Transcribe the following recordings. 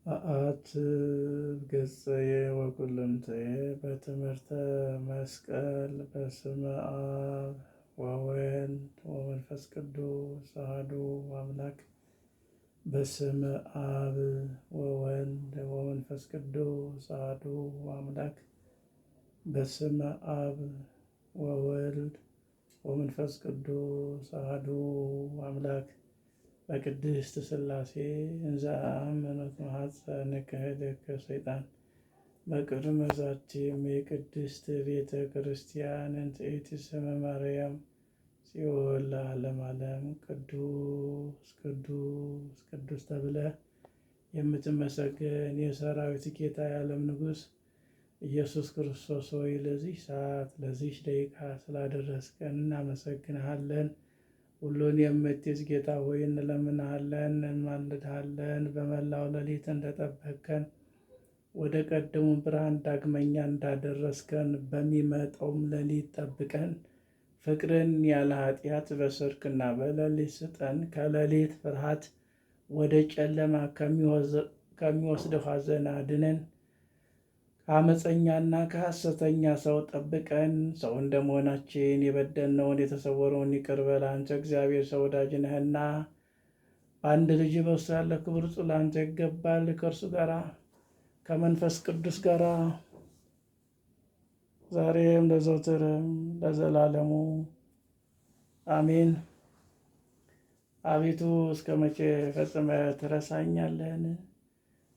አት ገጽየ ወኩልንትየ በትምህርተ መስቀል በስመ አብ ወወልድ ወመንፈስ ቅዱስ አሐዱ አምላክ። በስመ አብ ወወልድ ወመንፈስ ቅዱስ አሐዱ አምላክ። በስመ አብ ወወልድ ወመንፈስ ቅዱስ አሐዱ አምላክ። በቅድስት ሥላሴ እንዘ አመነት ማኅፀነ ክህደከ ሰይጣን በቅድመ ዛቲም የቅድስት ቤተ ክርስቲያን እንቲኢቲ ስመ ማርያም ጽዮን ለዓለመ ዓለም። ቅዱስ ቅዱስ ቅዱስ ተብለህ የምትመሰገን የሰራዊት ጌታ የዓለም ንጉሥ ኢየሱስ ክርስቶስ ሆይ ለዚህ ሰዓት ለዚህ ደቂቃ ስላደረስከን እናመሰግንሃለን። ሁሉን የምትይዝ ጌታ ሆይ እንለምንሃለን፣ እንማልድሃለን። በመላው ሌሊት እንደጠበቅከን ወደ ቀደሙ ብርሃን ዳግመኛ እንዳደረስከን በሚመጣውም ሌሊት ጠብቀን። ፍቅርን ያለ ኃጢአት በሰርክና በሌሊት ስጠን። ከሌሊት ፍርሃት ወደ ጨለማ ከሚወስደው ሐዘን አድነን። ከአመፀኛና ከሐሰተኛ ሰው ጠብቀን። ሰው እንደመሆናችን የበደልነውን የተሰወረውን ይቅር በል። አንተ እግዚአብሔር ሰው ወዳጅ ነህና በአንድ ልጅ በእርሱ ያለ ክብር ለአንተ ይገባል፣ ከእርሱ ጋራ ከመንፈስ ቅዱስ ጋራ ዛሬም ለዘወትርም ለዘላለሙ አሜን። አቤቱ እስከ መቼ ፈጽመህ ትረሳኛለህን?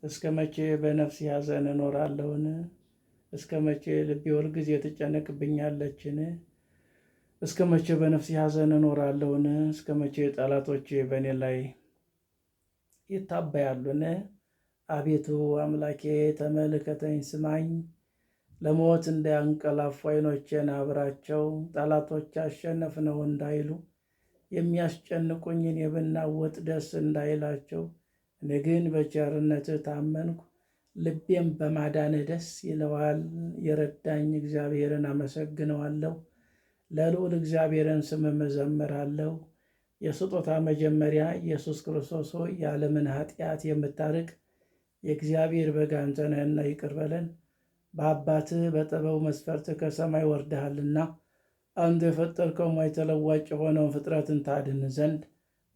እስከ መቼ በነፍስ ሐዘን እኖራለሁን? እስከ መቼ ልቤ ሁልጊዜ ትጨነቅብኛለችን? እስከ መቼ በነፍስ ሐዘን እኖራለሁን? እስከ መቼ ጠላቶቼ በእኔ ላይ ይታበያሉን? አቤቱ አምላኬ ተመልከተኝ፣ ስማኝ። ለሞት እንዳያንቀላፉ ዓይኖቼን አብራቸው። ጠላቶች አሸነፍነው እንዳይሉ የሚያስጨንቁኝን የብናወጥ ደስ እንዳይላቸው። እኔ ግን በቸርነትህ ታመንኩ፣ ልቤም በማዳንህ ደስ ይለዋል። የረዳኝ እግዚአብሔርን አመሰግነዋለሁ፣ ለልዑል እግዚአብሔርን ስምም እዘምራለሁ። የስጦታ መጀመሪያ ኢየሱስ ክርስቶስ ሆይ የዓለምን ኃጢአት የምታርቅ የእግዚአብሔር በግ አንተ ነህና ይቅር በለን። በአባትህ በጥበቡ መስፈርት ከሰማይ ወርደሃልና አንተ የፈጠርከው ማይተለዋጭ የሆነውን ፍጥረትን ታድን ዘንድ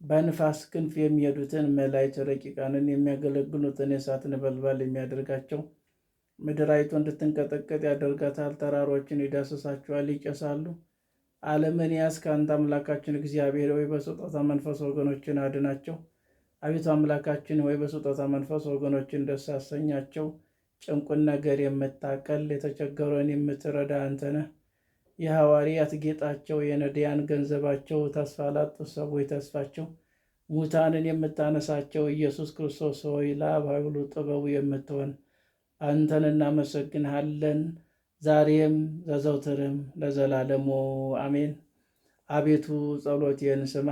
በንፋስ ክንፍ የሚሄዱትን መላእክት ረቂቃንን የሚያገለግሉትን የእሳት ነበልባል የሚያደርጋቸው። ምድራዊቱ እንድትንቀጠቀጥ ያደርጋታል። ተራሮችን ይዳስሳቸዋል፣ ይጨሳሉ። ዓለምን ያዝክ አንተ አምላካችን እግዚአብሔር ሆይ በስጦታ መንፈስ ወገኖችን አድናቸው። አቤቱ አምላካችን ሆይ በስጦታ መንፈስ ወገኖችን ደስ አሰኛቸው። ጭንቁን ነገር የምታቀል የተቸገረውን የምትረዳ አንተ ነህ። የሐዋርያት ጌጣቸው የነዳያን ገንዘባቸው ተስፋ ላጡ ሰዎች ተስፋቸው ሙታንን የምታነሳቸው ኢየሱስ ክርስቶስ ሆይ ለአብ ኃይሉ ጥበቡ የምትሆን አንተን እናመሰግንሃለን፣ ዛሬም ዘዘውትርም ለዘላለሙ አሜን። አቤቱ ጸሎቴን ስማ፣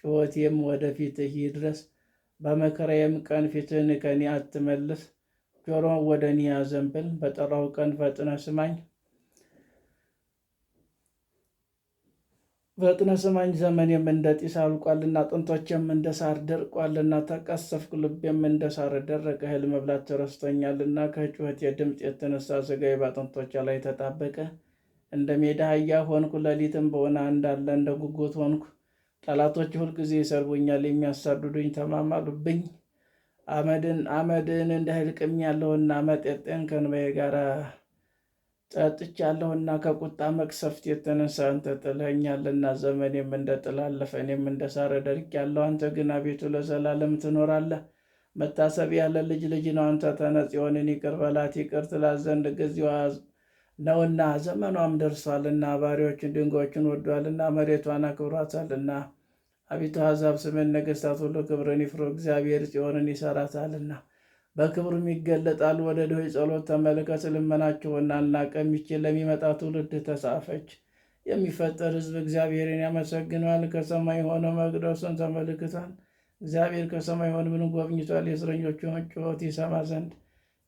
ጩኸቴም ወደ ፊትህ ይድረስ። በመከራዬም ቀን ፊትህን ከኔ አትመልስ። ጆሮን ወደ እኔ አዘንብል፣ በጠራሁ ቀን ፈጥነህ ስማኝ። ዘመኔም እንደ ጢስ አልቋልና አጥንቶቼም እንደ ሳር ደርቋልና። ተቀሰፍኩ፣ ልቤም እንደ ሳር ደረቀ። እህል መብላት ተረስቶኛልና ከጩኸቴ ድምፅ የተነሳ ሥጋዬ በአጥንቶቼ ላይ ተጣበቀ። እንደ ሜዳ አህያ ሆንኩ፣ ሌሊትም በወና እንዳለ እንደ ጉጉት ሆንኩ። ጠላቶች ሁልጊዜ ይሰርቡኛል፣ የሚያሳድዱኝ ተማማሉብኝ። አመድን እንደ እህል ቅሜአለሁና መጤጤን ከእንባዬ ጋር ጠጥቻለሁና። ከቁጣ መቅሰፍት የተነሳ አንተ ጥለኸኛልና። ዘመኔም እንደ ጥላ አለፈ፣ እኔም እንደ ሣር ደርቄአለሁ። አንተ ግን አቤቱ ለዘላለም ትኖራለህ። መታሰቢያ ለልጅ ልጅ ነው። አንተ ተነጽ ጽዮንን ይቅር በላት፣ ይቅር ትላት ዘንድ ጊዜዋ ነውና ዘመኗም ደርሷልና። ባሪያዎችን ድንጋዮችን ወዷልና፣ መሬቷን አክብሯታልና። አቤቱ አሕዛብ ስምን፣ ነገሥታት ሁሉ ክብርን ይፍሩ። እግዚአብሔር ጽዮንን ይሠራታልና በክብሩም ይገለጣል። ወደ ድሆች ጸሎት ተመልከት፣ ልመናቸውን አልናቀም። ይህች ለሚመጣ ትውልድ ተጻፈች። የሚፈጠር ሕዝብ እግዚአብሔርን ያመሰግነዋል። ከሰማይ ሆኖ መቅደሱን ተመልክቷል። እግዚአብሔር ከሰማይ ሆኖ ምን ጎብኝቷል? የእስረኞቹን ጩኸት ይሰማ ዘንድ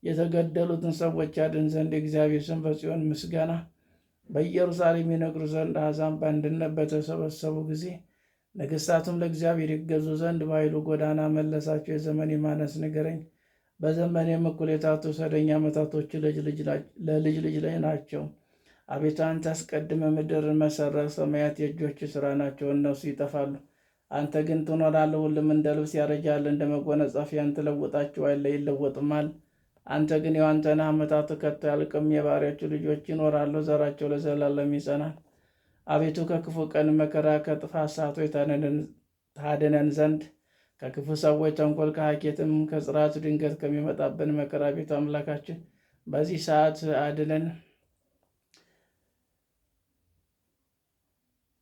የተገደሉትን ሰዎች ያድን ዘንድ። የእግዚአብሔር ስም በጽዮን ምስጋና በኢየሩሳሌም ይነግሩ ዘንድ። አሕዛብ በአንድነት በተሰበሰቡ ጊዜ ነገሥታቱም ለእግዚአብሔር ይገዙ ዘንድ በኃይሉ ጎዳና መለሳቸው። የዘመን ማነስ ንገረኝ፣ በዘመኔም እኩሌታ ትውሰደኝ። ዓመታቶች ለልጅ ልጅ ላይ ናቸው። አቤቱ አንተ አስቀድመ ምድር መሰረት፣ ሰማያት የእጆች ሥራ ናቸው፣ እነሱ ይጠፋሉ፣ አንተ ግን ትኖራለህ። ሁሉም እንደ ልብስ ያረጃል፣ እንደ መጎናጸፊያን ትለውጣቸዋለህ፣ ይለወጡማል። አንተ ግን የዋንተ ነህ። ዓመታቱ ከቶ አያልቅም። የባሪያዎቹ ልጆች ይኖራሉ፣ ዘራቸው ለዘላለም ይጸናል። አቤቱ ከክፉ ቀን መከራ፣ ከጥፋት ሰዓቶች ታድነን ዘንድ ከክፉ ሰዎች ተንኮል፣ ከሀኬትም ከጽራት ድንገት ከሚመጣብን መከራ አቤቱ አምላካችን በዚህ ሰዓት አድነን።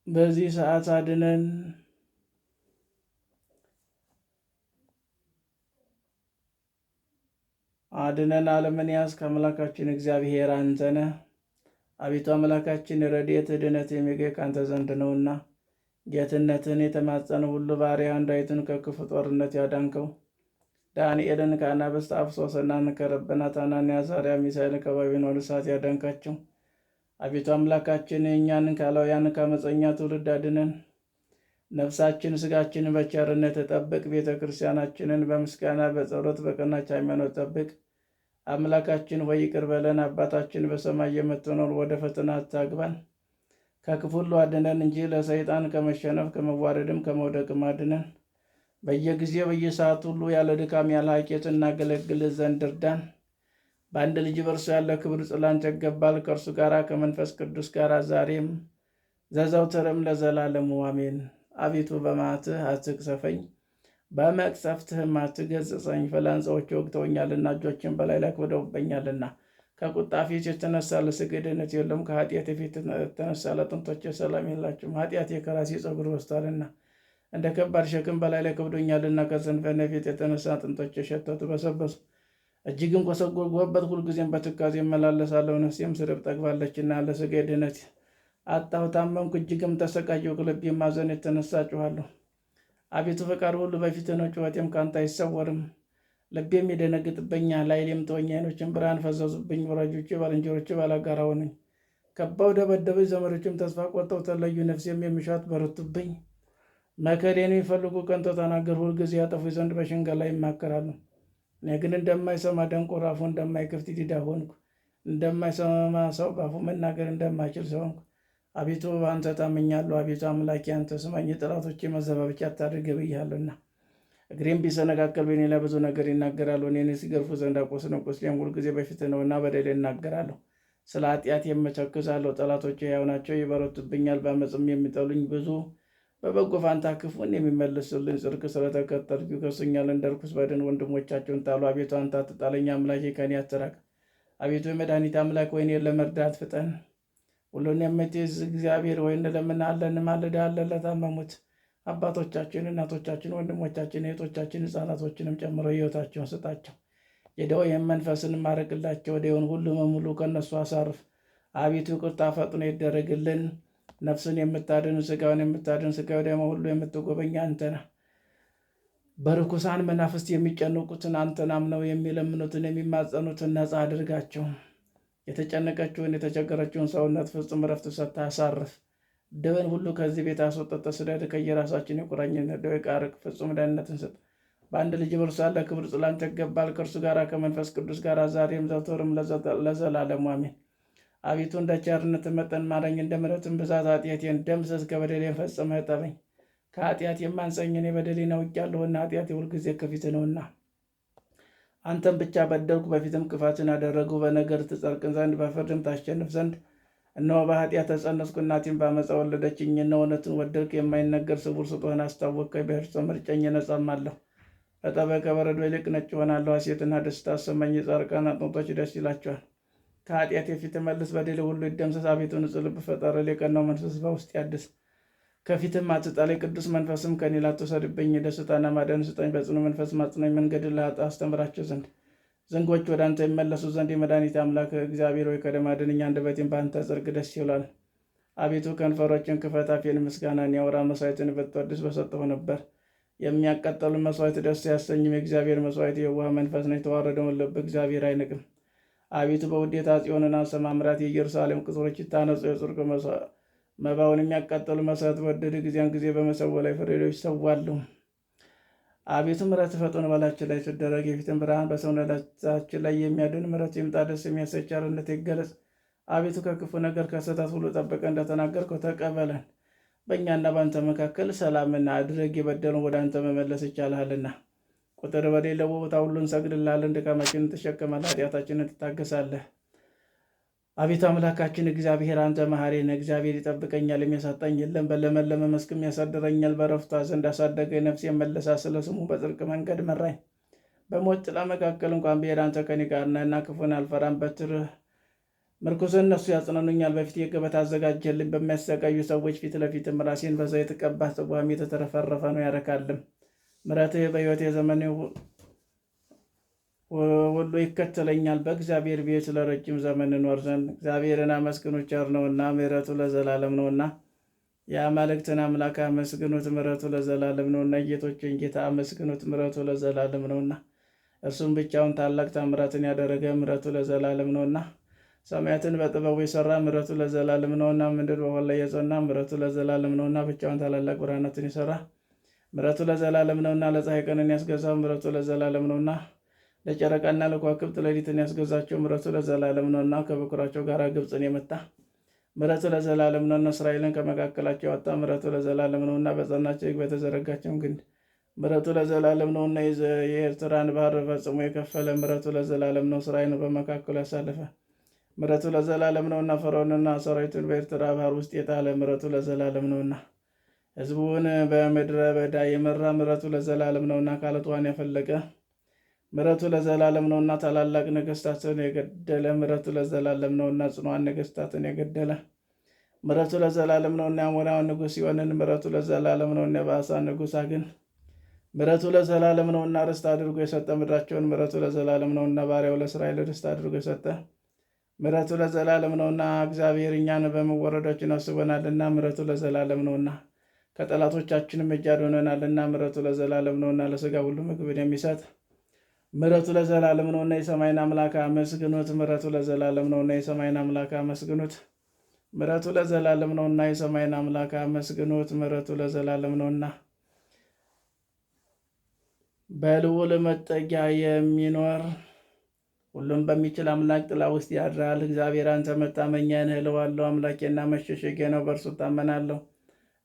በዚህ ሰዓት አድነን። ዓለምን ያዝክ አምላካችን እግዚአብሔር አንተ ነህ። አቤቱ አምላካችን ረድኤት ድኅነት የሚገኝ ከአንተ ዘንድ ነውና ጌትነትን የተማጸነ ሁሉ ባሪያህን ዳዊትን ከክፉ ጦርነት ያዳንከው፣ ዳንኤልን ከአናብስት አፍ፣ ሶስናን ከረበናት፣ ሐናንያ አዛርያ ሚሳኤልን ከባቢሎን እሳት ያዳንካቸው አቤቱ አምላካችን የእኛን ካላውያን ከአመፀኛ ትውልድ አድነን። ነፍሳችን ስጋችንን በቸርነት ጠብቅ። ቤተ ክርስቲያናችንን በምስጋና በጸሎት በቀናች ሃይማኖት ጠብቅ። አምላካችን ሆይ ይቅር በለን። አባታችን በሰማይ የምትኖር ወደ ፈተና አታግባን፣ ከክፉ ሁሉ አድነን እንጂ ለሰይጣን ከመሸነፍ ከመዋረድም ከመውደቅም አድነን። በየጊዜው በየሰዓቱ ሁሉ ያለ ድካም ያለ ሀኬት እናገለግል ዘንድ እርዳን። በአንድ ልጅ በእርሱ ያለ ክብር ጽላንተ ይገባል፣ ከእርሱ ጋር ከመንፈስ ቅዱስ ጋር ዛሬም ዘዘውትርም ለዘላለሙ አሜን። አቤቱ በመዓትህ አትቅሰፈኝ፣ በመቅሰፍትህም አትገሥጸኝ። ፍላጻዎች ወግተውኛልና፣ እጆችን በላይ ላይ አክብደውብኛልና። ከቁጣ ፊት የተነሳ ለሥጋዬ ድኅነት የለም፣ ከኃጢአቴ ፊት የተነሳ ለአጥንቶቼ ሰላም የላቸውም። ኃጢአቴ ከራሴ ፀጉር በዝቶአልና፣ እንደ ከባድ ሸክም በላይ ላይ ከብዶኛልና። ከስንፍናዬ ፊት የተነሳ አጥንቶቼ ሸተቱ በሰበሱ። እጅግም ኮሰጎርኩበት፣ ሁልጊዜም በትካዜ እመላለሳለሁ። ነፍሴም ስድብ ጠግባለችና፣ ለሥጋዬ ድኅነት አጣሁ። ታመምኩ፣ እጅግም ተሰቃየሁ። ከልቤም ማዘን የተነሳ ጮኻለሁ። አቤቱ ፈቃድ ሁሉ በፊትህ ነው፣ ጩኸቴም ከአንተ አይሰወርም። ልቤም ይደነግጥብኛል፣ ኃይሌም ተወኝ። ዓይኖችም ብርሃን ፈዘዙብኝ። ወዳጆቼ ባልንጀሮቼ ባላጋራ ሆኑኝ። ከበው ደበደቡኝ፣ ዘመዶችም ተስፋ ቆርጠው ተለዩ። ነፍሴም የሚሻት በረቱብኝ። መከሬን የሚፈልጉ ከንቱ ተናገሩ፣ ሁልጊዜ ያጠፉኝ ዘንድ በሽንገላ ይማከራሉ። እኔ ግን እንደማይሰማ ደንቆሮ፣ አፉ እንደማይከፍት ዲዳ ሆንኩ። እንደማይሰማ ሰው በአፉ መናገር እንደማይችል ሰው ሆንኩ። አቤቱ በአንተ ታምኛለሁ። አቤቱ አምላኬ አንተ ስማኝ። የጠላቶቼ መዘባበቻ አታድርግ ብያለሁና። እግሬም ቢሰነካከል በእኔ ላይ ብዙ ነገር ይናገራሉ። እኔን ሲገርፉ ዘንድ አቆስለው፣ ቁስሌም ሁልጊዜ በፊትህ ነውና በደሌን እናገራለሁ። ስለ ኃጢአት የምተክዛለሁ። ጠላቶቼ ሕያው ናቸው፣ ይበረቱብኛል። በዓመፅም የሚጠሉኝ ብዙ። በበጎ ፋንታ ክፉን የሚመልሱልኝ ጽድቅ ስለተከተልኩ ይከሱኛል። እንደ ርኩስ በድን ወንድሞቻቸውን ጣሉ። አቤቱ አንተ አትጣለኝ፣ አምላኬ ከእኔ አትራቅ። አቤቱ የመድኃኒት አምላክ ሆይ እኔን ለመርዳት ፍጠን። ሁሉን የምትይዝ እግዚአብሔር ሆይ እንለምንሃለን፣ እንማልድሃለን። ለታመሙት አባቶቻችን፣ እናቶቻችን፣ ወንድሞቻችን፣ እህቶቻችን ሕፃናቶችንም ጨምሮ ሕይወታቸውን ስጣቸው። የደዌን መንፈስን ማረቅላቸው። ደዌውን ሁሉ በሙሉ ከእነሱ አሳርፍ። አቤቱ ይቅርታ ፈጥኖ ይደረግልን። ነፍስን የምታድን ሥጋውን የምታድን ሥጋው ደግሞ ሁሉ የምትጎበኝ አንተ ነህ። በርኩሳን መናፍስት የሚጨነቁትን አንተን አምነው የሚለምኑትን የሚማጸኑትን ነፃ አድርጋቸው። የተጨነቀችውን የተቸገረችውን ሰውነት ፍጹም ረፍት ሰጥተህ አሳርፍ። ደዌን ሁሉ ከዚህ ቤት አስወጥተህ ስደድ። ከየራሳችን የቁራኝነት ደዌ ቃርቅ፣ ፍጹም ደህንነትን ስጥ። በአንድ ልጅ በእርሱ ያለ ክብር ጽላንተ ይገባል፣ ከእርሱ ጋር ከመንፈስ ቅዱስ ጋር ዛሬም ዘወትርም ለዘላለሙ አሜን። አቤቱ እንደ ቸርነት መጠን ማረኝ፣ እንደ ምሕረትም ብዛት ኃጢአቴን ደምስስ። ከበደሌን ፈጽመህ እጠበኝ። ከኃጢአት የማንጸኝ እኔ በደሌን አውቄአለሁና፣ ኃጢአቴ ሁልጊዜ ከፊትህ ነውና። አንተም ብቻ በደልኩ፣ በፊትም ክፋትን አደረግሁ። በነገር ትጸድቅ ዘንድ በፍርድም ታሸንፍ ዘንድ እነሆ በኃጢአት ተጸነስኩ፣ እናቴም በዓመፃ ወለደችኝ። እነሆ እውነትን ወደድክ፣ የማይነገር ስውር ስጦታን አስታወቅከኝ። በሕርጽ መርጨኝ እነጻማለሁ። ከጠበቀ በረዶ ይልቅ ነጭ እሆናለሁ። ሐሤትና ደስታ አሰማኝ፣ የጻድቃን አጥንቶች ደስ ይላቸዋል። ከኃጢአቴ ፊት መልስ፣ በደሌ ሁሉ ይደምሰስ። አቤቱ ንጹሕ ልብ ፍጠርልኝ፣ የቀናው መንፈስ በውስጤ አድስ። ከፊትም አትጣለኝ፣ ቅዱስ መንፈስም ከእኔ አትውሰድብኝ። ደስታና ማዳን ስጠኝ፣ በጽኑ መንፈስ ማጽናኝ። መንገድን ለኃጥአን አስተምራቸው ዘንድ ዝንጎች ወደ አንተ ይመለሱ ዘንድ። የመድኃኒት አምላክ እግዚአብሔር ሆይ ከደም አድነኝ፣ አንደበቴን በአንተ ጽድቅ ደስ ይውላል። አቤቱ ከንፈሮችን ክፈት፣ አፌን ምስጋናን ያውራ። መሥዋዕትን ብትወድስ በሰጠሁ ነበር። የሚያቃጠሉ መሥዋዕት ደስ ያሰኝም። የእግዚአብሔር መሥዋዕት የዋህ መንፈስ ነው፣ የተዋረደውን ልብ እግዚአብሔር አይንቅም። አቤቱ በውዴታ ጽዮንን አሰማምራት፣ የኢየሩሳሌም ቅጽሮች ይታነጹ። የጽድቅ መባውን የሚያቃጠሉ መሥዋዕት በወደድህ ጊዜያን ጊዜ በመሰዊያው ላይ ፍሬዎች ይሰዋሉ። አቤቱ ምሕረት ፈጥኖ በላያችን ላይ ሲደረግ የፊትን ብርሃን በሰውነታችን ላይ የሚያድን ምሕረት ይምጣ። ደስ የሚያሰኝ ቸርነት ይገለጽ። አቤቱ ከክፉ ነገር ከስህተት ሁሉ ጠብቀን እንደተናገርከው ተቀበለን። በእኛና በአንተ መካከል ሰላምና አድርግ። የበደሉን ወደ አንተ መመለስ ይቻልሃልና ቁጥር በሌለው ቦታ ሁሉ እንሰግድልሃለን። ድካማችንን ትሸከማለህ፣ ኃጢአታችንን ትታገሳለህ። አቤቱ አምላካችን እግዚአብሔር አንተ መሐሪ ነህ። እግዚአብሔር ይጠብቀኛል፣ የሚያሳጣኝ የለም። በለመለመ መስክም ያሳድረኛል። በዕረፍቷ ዘንድ አሳደገኝ። ነፍሴን መለሳ፣ ስለ ስሙ በጽድቅ መንገድ መራኝ። በሞት ጥላ መካከል እንኳን ብሄድ አንተ ከእኔ ጋር ነህና ክፉን አልፈራም። በትርህ ምርኩዝን እነሱ ያጽናኑኛል። በፊቴ ገበታ አዘጋጀህልኝ፣ በሚያሰቃዩ ሰዎች ፊት ለፊትም ራሴን በዘይት ቀባህ። ጽዋም የተትረፈረፈ ነው ያረካልም። ምሕረትህ በሕይወቴ ዘመን ሁሉ ይከተለኛል። በእግዚአብሔር ቤት ለረጅም ዘመን እኖር ዘንድ እግዚአብሔርን አመስግኑ፣ ቸር ነውና ምሕረቱ ለዘላለም ነውና። የአማልክትን አምላክ አመስግኑት፣ ምሕረቱ ለዘላለም ነውና። ጌቶችን ጌታ አመስግኑት፣ ምሕረቱ ለዘላለም ነውና። እርሱም ብቻውን ታላቅ ታምራትን ያደረገ ምሕረቱ ለዘላለም ነውና። ሰማያትን በጥበቡ የሰራ ምሕረቱ ለዘላለም ነውና። ምድር በውኃ ላይ የጸና ምሕረቱ ለዘላለም ነውና። ብቻውን ታላላቅ ብርሃናትን የሰራ ምሕረቱ ለዘላለም ነውና። ለፀሐይ ቀንን ያስገዛው ምሕረቱ ለዘላለም ነውና። ለጨረቃና ለከዋክብት ሌሊትን ያስገዛቸው ምሕረቱ ለዘላለም ነውና። ከበኩራቸው ጋር ግብፅን የመታ ምሕረቱ ለዘላለም ነውና። እስራኤልን ከመካከላቸው ያወጣ ምሕረቱ ለዘላለም ነውና። በጸናች እጅ በተዘረጋችም ክንድ ምሕረቱ ለዘላለም ነውና። የኤርትራን ባህር ፈጽሞ የከፈለ ምሕረቱ ለዘላለም ነው። እስራኤልን በመካከሉ ያሳለፈ ምሕረቱ ለዘላለም ነውና። ፈርዖንና ሰራዊቱን በኤርትራ ባህር ውስጥ የጣለ ምሕረቱ ለዘላለም ነውና። ሕዝቡን በምድረ በዳ የመራ ምሕረቱ ለዘላለም ነውና። ከዓለቷን ያፈለቀ ምሕረቱ ለዘላለም ነውና። ታላላቅ ነገሥታትን የገደለ ምሕረቱ ለዘላለም ነውና። ጽኑዓን ነገሥታትን የገደለ ምሕረቱ ለዘላለም ነውና። የአሞራውያን ንጉሥ ሲሆንን ምሕረቱ ለዘላለም ነውና። የባሳን ንጉሥ ዐግን ምሕረቱ ለዘላለም ነውና። ርስት አድርጎ የሰጠ ምድራቸውን ምሕረቱ ለዘላለም ነውና። ባሪያው ለእስራኤል ርስት አድርጎ የሰጠ ምሕረቱ ለዘላለም ነውና። እግዚአብሔር እኛን በመወረዳችን አስቦናልና ምሕረቱ ለዘላለም ነውና። ከጠላቶቻችንም እጅ አድኖናልና ምሕረቱ ለዘላለም ነውና። ለሥጋ ሁሉ ምግብን የሚሰጥ ምሕረቱ ለዘላለም ነውና። የሰማይን አምላክ አመስግኑት፣ ምሕረቱ ለዘላለም ነውና። የሰማይን አምላክ አመስግኑት፣ ምሕረቱ ለዘላለም ነውና። የሰማይን አምላክ አመስግኑት፣ ምሕረቱ ለዘላለም ነውና። በልዑል መጠጊያ የሚኖር ሁሉም በሚችል አምላክ ጥላ ውስጥ ያድራል። እግዚአብሔር አንተ መታመኛዬ ነህ እለዋለሁ። አምላኬና መሸሸጊያዬ ነው፣ በእርሱ እታመናለሁ።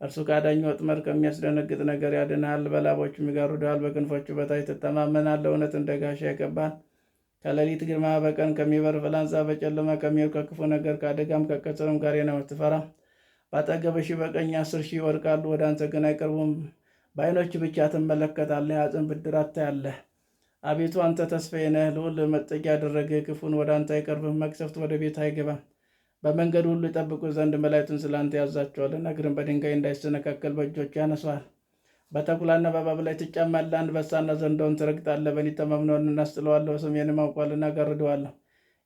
እርሱ ከአዳኝ ወጥመድ ከሚያስደነግጥ ነገር ያድንሃል። በላቦቹም ይጋርዱሃል፣ በክንፎቹ በታች ትተማመናለህ። እውነት እንደ ጋሻ ይከብብሃል። ከሌሊት ግርማ፣ በቀን ከሚበር ፍላጻ፣ በጨለማ ከሚሄድ ከክፉ ነገር ከአደጋም ከቀትርም ጋር ነው አትፈራም። በአጠገብህ ሺህ በቀኝ 10 ሺህ ይወድቃሉ፣ ወደ አንተ ግን አይቀርቡም። በዓይኖች ብቻ ትመለከታለህ፣ የኃጥአን ብድራት ታያለህ። አቤቱ አንተ ተስፋዬ ነህ፣ ልዑል መጠጊያ ያደረገ ክፉን ወደ አንተ አይቀርብም። መቅሰፍት ወደ ቤት አይገባም። በመንገድ ሁሉ ይጠብቁ ዘንድ መላእክቱን ስለ አንተ ያዛቸዋልና፣ እግርን በድንጋይ እንዳይሰነካከል በእጆቹ ያነሷል። በተኩላና በእባብ ላይ ትጫማለህ፣ አንበሳና ዘንዶውን ትረግጣለህ። በእኔ ተማምነውን እናስጥለዋለሁ፣ ስሜንም አውቋልና እጋርደዋለሁ።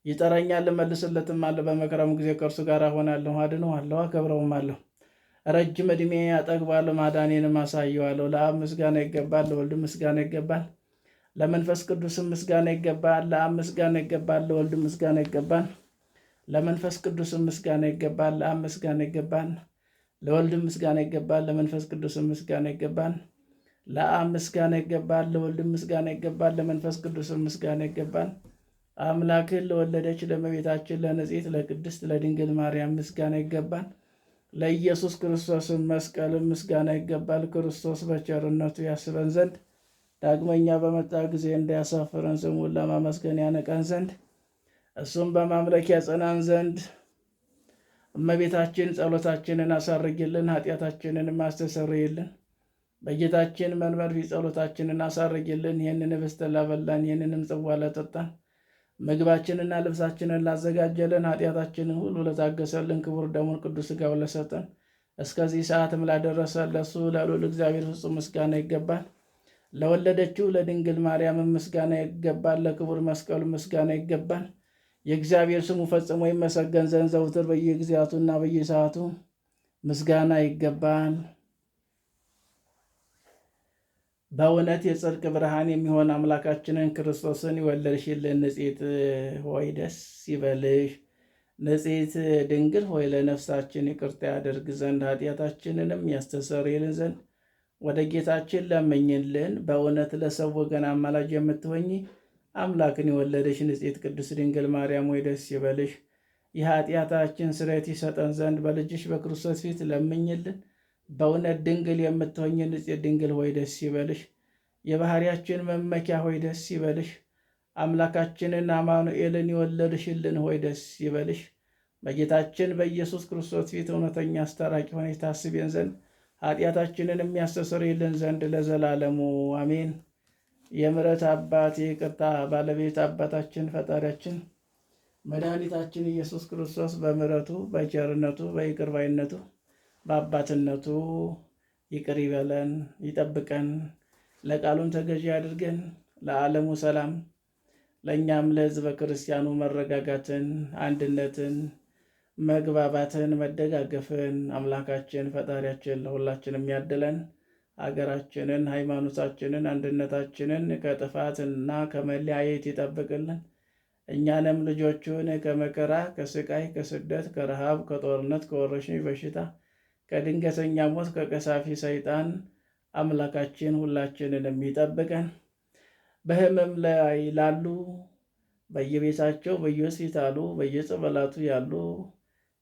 ይጠራኛል እመልስለትም አለ። በመከራም ጊዜ ከእርሱ ጋር እሆናለሁ፣ አድነዋለሁ፣ አከብረውም አለሁ። ረጅም ዕድሜ አጠግባለሁ፣ ማዳኔንም አሳየዋለሁ። ለአብ ምስጋና ይገባል፣ ለወልድ ምስጋና ይገባል፣ ለመንፈስ ቅዱስም ምስጋና ይገባል። ለአብ ምስጋና ይገባል፣ ለወልድ ምስጋና ይገባል፣ ለመንፈስ ቅዱስም ምስጋና ይገባል። ለአብ ምስጋና ይገባል፣ ለወልድ ምስጋና ይገባል፣ ለመንፈስ ቅዱስም ምስጋና ይገባል። ለአብ ምስጋና ይገባል፣ ለወልድ ምስጋና ይገባል፣ ለመንፈስ ቅዱስም ምስጋና ይገባል። አምላክን ለወለደች ለእመቤታችን ለንጽሕት ለቅድስት ለድንግል ማርያም ምስጋና ይገባል። ለኢየሱስ ክርስቶስም መስቀልም ምስጋና ይገባል። ክርስቶስ በቸርነቱ ያስበን ዘንድ ዳግመኛ በመጣ ጊዜ እንዳያሳፍረን ስሙን ለማመስገን ያነቃን ዘንድ እሱም በማምለክ ያጸናን ዘንድ እመቤታችን ጸሎታችንን አሳርጊልን፣ ኃጢአታችንንም አስተሰርይልን። በጌታችን መንበር ፊት ጸሎታችንን አሳርጊልን። ይህንን ኅብስት ላበላን፣ ይህንንም ጽዋ ላጠጣን፣ ምግባችንና ልብሳችንን ላዘጋጀልን፣ ኃጢአታችንን ሁሉ ለታገሰልን፣ ክቡር ደሙን ቅዱስ ሥጋውን ለሰጠን፣ እስከዚህ ሰዓትም ላደረሰን ለእሱ ለልዑል እግዚአብሔር ፍጹም ምስጋና ይገባል። ለወለደችው ለድንግል ማርያም ምስጋና ይገባል። ለክቡር መስቀሉ ምስጋና ይገባል። የእግዚአብሔር ስሙ ፈጽሞ ይመሰገን ዘንድ ዘውትር በየጊዜያቱና በየሰዓቱ ምስጋና ይገባል። በእውነት የጽድቅ ብርሃን የሚሆን አምላካችንን ክርስቶስን የወለድሽልን ንጽሕት ሆይ ደስ ይበልሽ። ንጽሕት ድንግል ሆይ ለነፍሳችን ይቅርታ ያደርግ ዘንድ ኃጢአታችንንም ያስተሰርይልን ዘንድ ወደ ጌታችን ለምኝልን። በእውነት ለሰው ወገን አማላጅ የምትሆኚ አምላክን የወለደሽ ንጽሕት ቅድስት ድንግል ማርያም ወይ ደስ ይበልሽ። የኃጢአታችን ስርየት ይሰጠን ዘንድ በልጅሽ በክርስቶስ ፊት ለምኝልን። በእውነት ድንግል የምትሆኝ ንጽሕት ድንግል ሆይ ደስ ይበልሽ። የባህርያችን መመኪያ ሆይ ደስ ይበልሽ። አምላካችንን አማኑኤልን የወለድሽልን ሆይ ደስ ይበልሽ። በጌታችን በኢየሱስ ክርስቶስ ፊት እውነተኛ አስታራቂ ሆነሽ ታስቤን ዘንድ ኃጢአታችንን የሚያስተሰርይልን ዘንድ ለዘላለሙ አሜን። የምሕረት አባት የይቅርታ ባለቤት አባታችን ፈጣሪያችን መድኃኒታችን ኢየሱስ ክርስቶስ በምሕረቱ በቸርነቱ በይቅር ባይነቱ በአባትነቱ ይቅር ይበለን ይጠብቀን፣ ለቃሉም ተገዢ አድርገን ለዓለሙ ሰላም ለእኛም ለሕዝበ ክርስቲያኑ መረጋጋትን፣ አንድነትን፣ መግባባትን፣ መደጋገፍን አምላካችን ፈጣሪያችን ለሁላችንም ያድለን። ሀገራችንን፣ ሃይማኖታችንን፣ አንድነታችንን ከጥፋትና ከመለያየት ይጠብቅልን። እኛንም ልጆቹን ከመከራ፣ ከስቃይ፣ ከስደት፣ ከረሃብ፣ ከጦርነት፣ ከወረሽኝ በሽታ፣ ከድንገተኛ ሞት፣ ከቀሳፊ ሰይጣን አምላካችን ሁላችንንም ይጠብቀን። በሕመም ላይ ላሉ በየቤታቸው በየሆስፒታሉ በየጸበላቱ ያሉ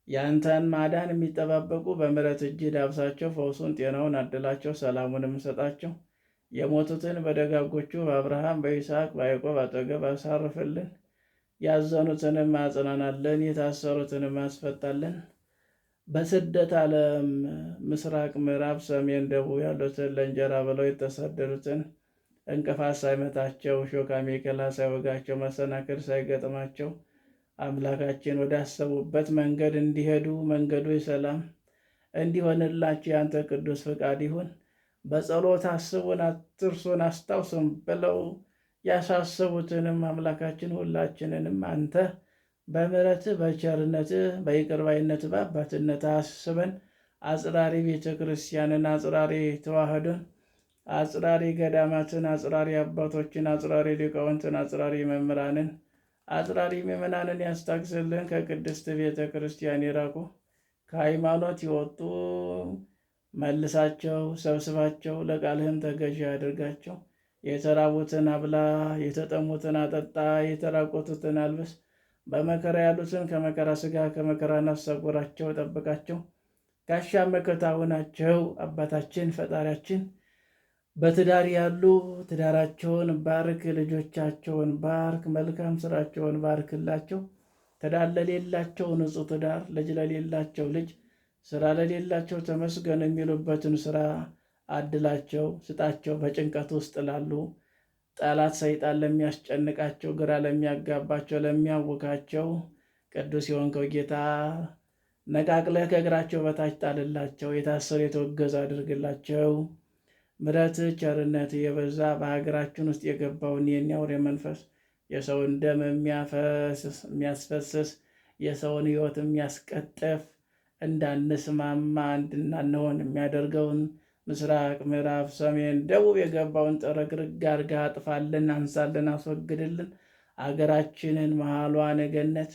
የአንተን ማዳን የሚጠባበቁ በምሕረት እጅ ዳብሳቸው፣ ፈውሱን ጤናውን አድላቸው፣ ሰላሙንም ሰጣቸው። የሞቱትን በደጋጎቹ በአብርሃም በይስሐቅ በያዕቆብ አጠገብ አሳርፍልን። ያዘኑትንም አጽናናለን፣ የታሰሩትንም አስፈታለን። በስደት ዓለም ምስራቅ፣ ምዕራብ፣ ሰሜን፣ ደቡብ ያሉትን ለእንጀራ ብለው የተሰደዱትን እንቅፋት ሳይመታቸው ሾህ አሜከላ ሳይወጋቸው መሰናክል ሳይገጥማቸው አምላካችን ወዳሰቡበት መንገድ እንዲሄዱ መንገዱ የሰላም እንዲሆንላቸው ያንተ ቅዱስ ፍቃድ ይሁን። በጸሎት አስቡን አትርሱን አስታውሱን ብለው ያሳሰቡትንም አምላካችን ሁላችንንም አንተ በምሕረትህ በቸርነትህ በይቅር ባይነትህ በአባትነትህ አስበን። አጽራሪ ቤተ ክርስቲያንን፣ አጽራሪ ተዋህዶን፣ አጽራሪ ገዳማትን፣ አጽራሪ አባቶችን፣ አጽራሪ ሊቃውንትን፣ አጽራሪ መምህራንን፣ አጽራሪ ምዕመናንን ያስታግስልን። ከቅድስት ቤተ ክርስቲያን የራቁ ከሃይማኖት የወጡ መልሳቸው፣ ሰብስባቸው፣ ለቃልህም ተገዢ አድርጋቸው። የተራቡትን አብላ፣ የተጠሙትን አጠጣ፣ የተራቆቱትን አልብስ። በመከራ ያሉትን ከመከራ ሥጋ ከመከራ ነፍስ ሰውራቸው፣ ጠብቃቸው። ጋሻ መከታ ሁናቸው። አባታችን ፈጣሪያችን በትዳር ያሉ ትዳራቸውን ባርክ፣ ልጆቻቸውን ባርክ፣ መልካም ስራቸውን ባርክላቸው። ትዳር ለሌላቸው ንጹሕ ትዳር፣ ልጅ ለሌላቸው ልጅ፣ ስራ ለሌላቸው ተመስገን የሚሉበትን ስራ አድላቸው ስጣቸው። በጭንቀት ውስጥ ላሉ ጠላት ሰይጣን ለሚያስጨንቃቸው፣ ግራ ለሚያጋባቸው፣ ለሚያውካቸው ቅዱስ የሆንከው ጌታ ነቃቅለህ ከእግራቸው በታች ጣልላቸው። የታሰሩ የተወገዙ አድርግላቸው። ምሕረትህ ቸርነትህ የበዛ በሀገራችን ውስጥ የገባውን ይህን የአውሬ መንፈስ የሰውን ደም የሚያስፈስስ የሰውን ሕይወት የሚያስቀጥፍ እንዳንስማማ እንድናንሆን የሚያደርገውን ምስራቅ፣ ምዕራብ፣ ሰሜን፣ ደቡብ የገባውን ጥርግርግ አድርገህ አጥፋልን፣ አንሳልን፣ አስወግድልን። አገራችንን መሃሏን ገነት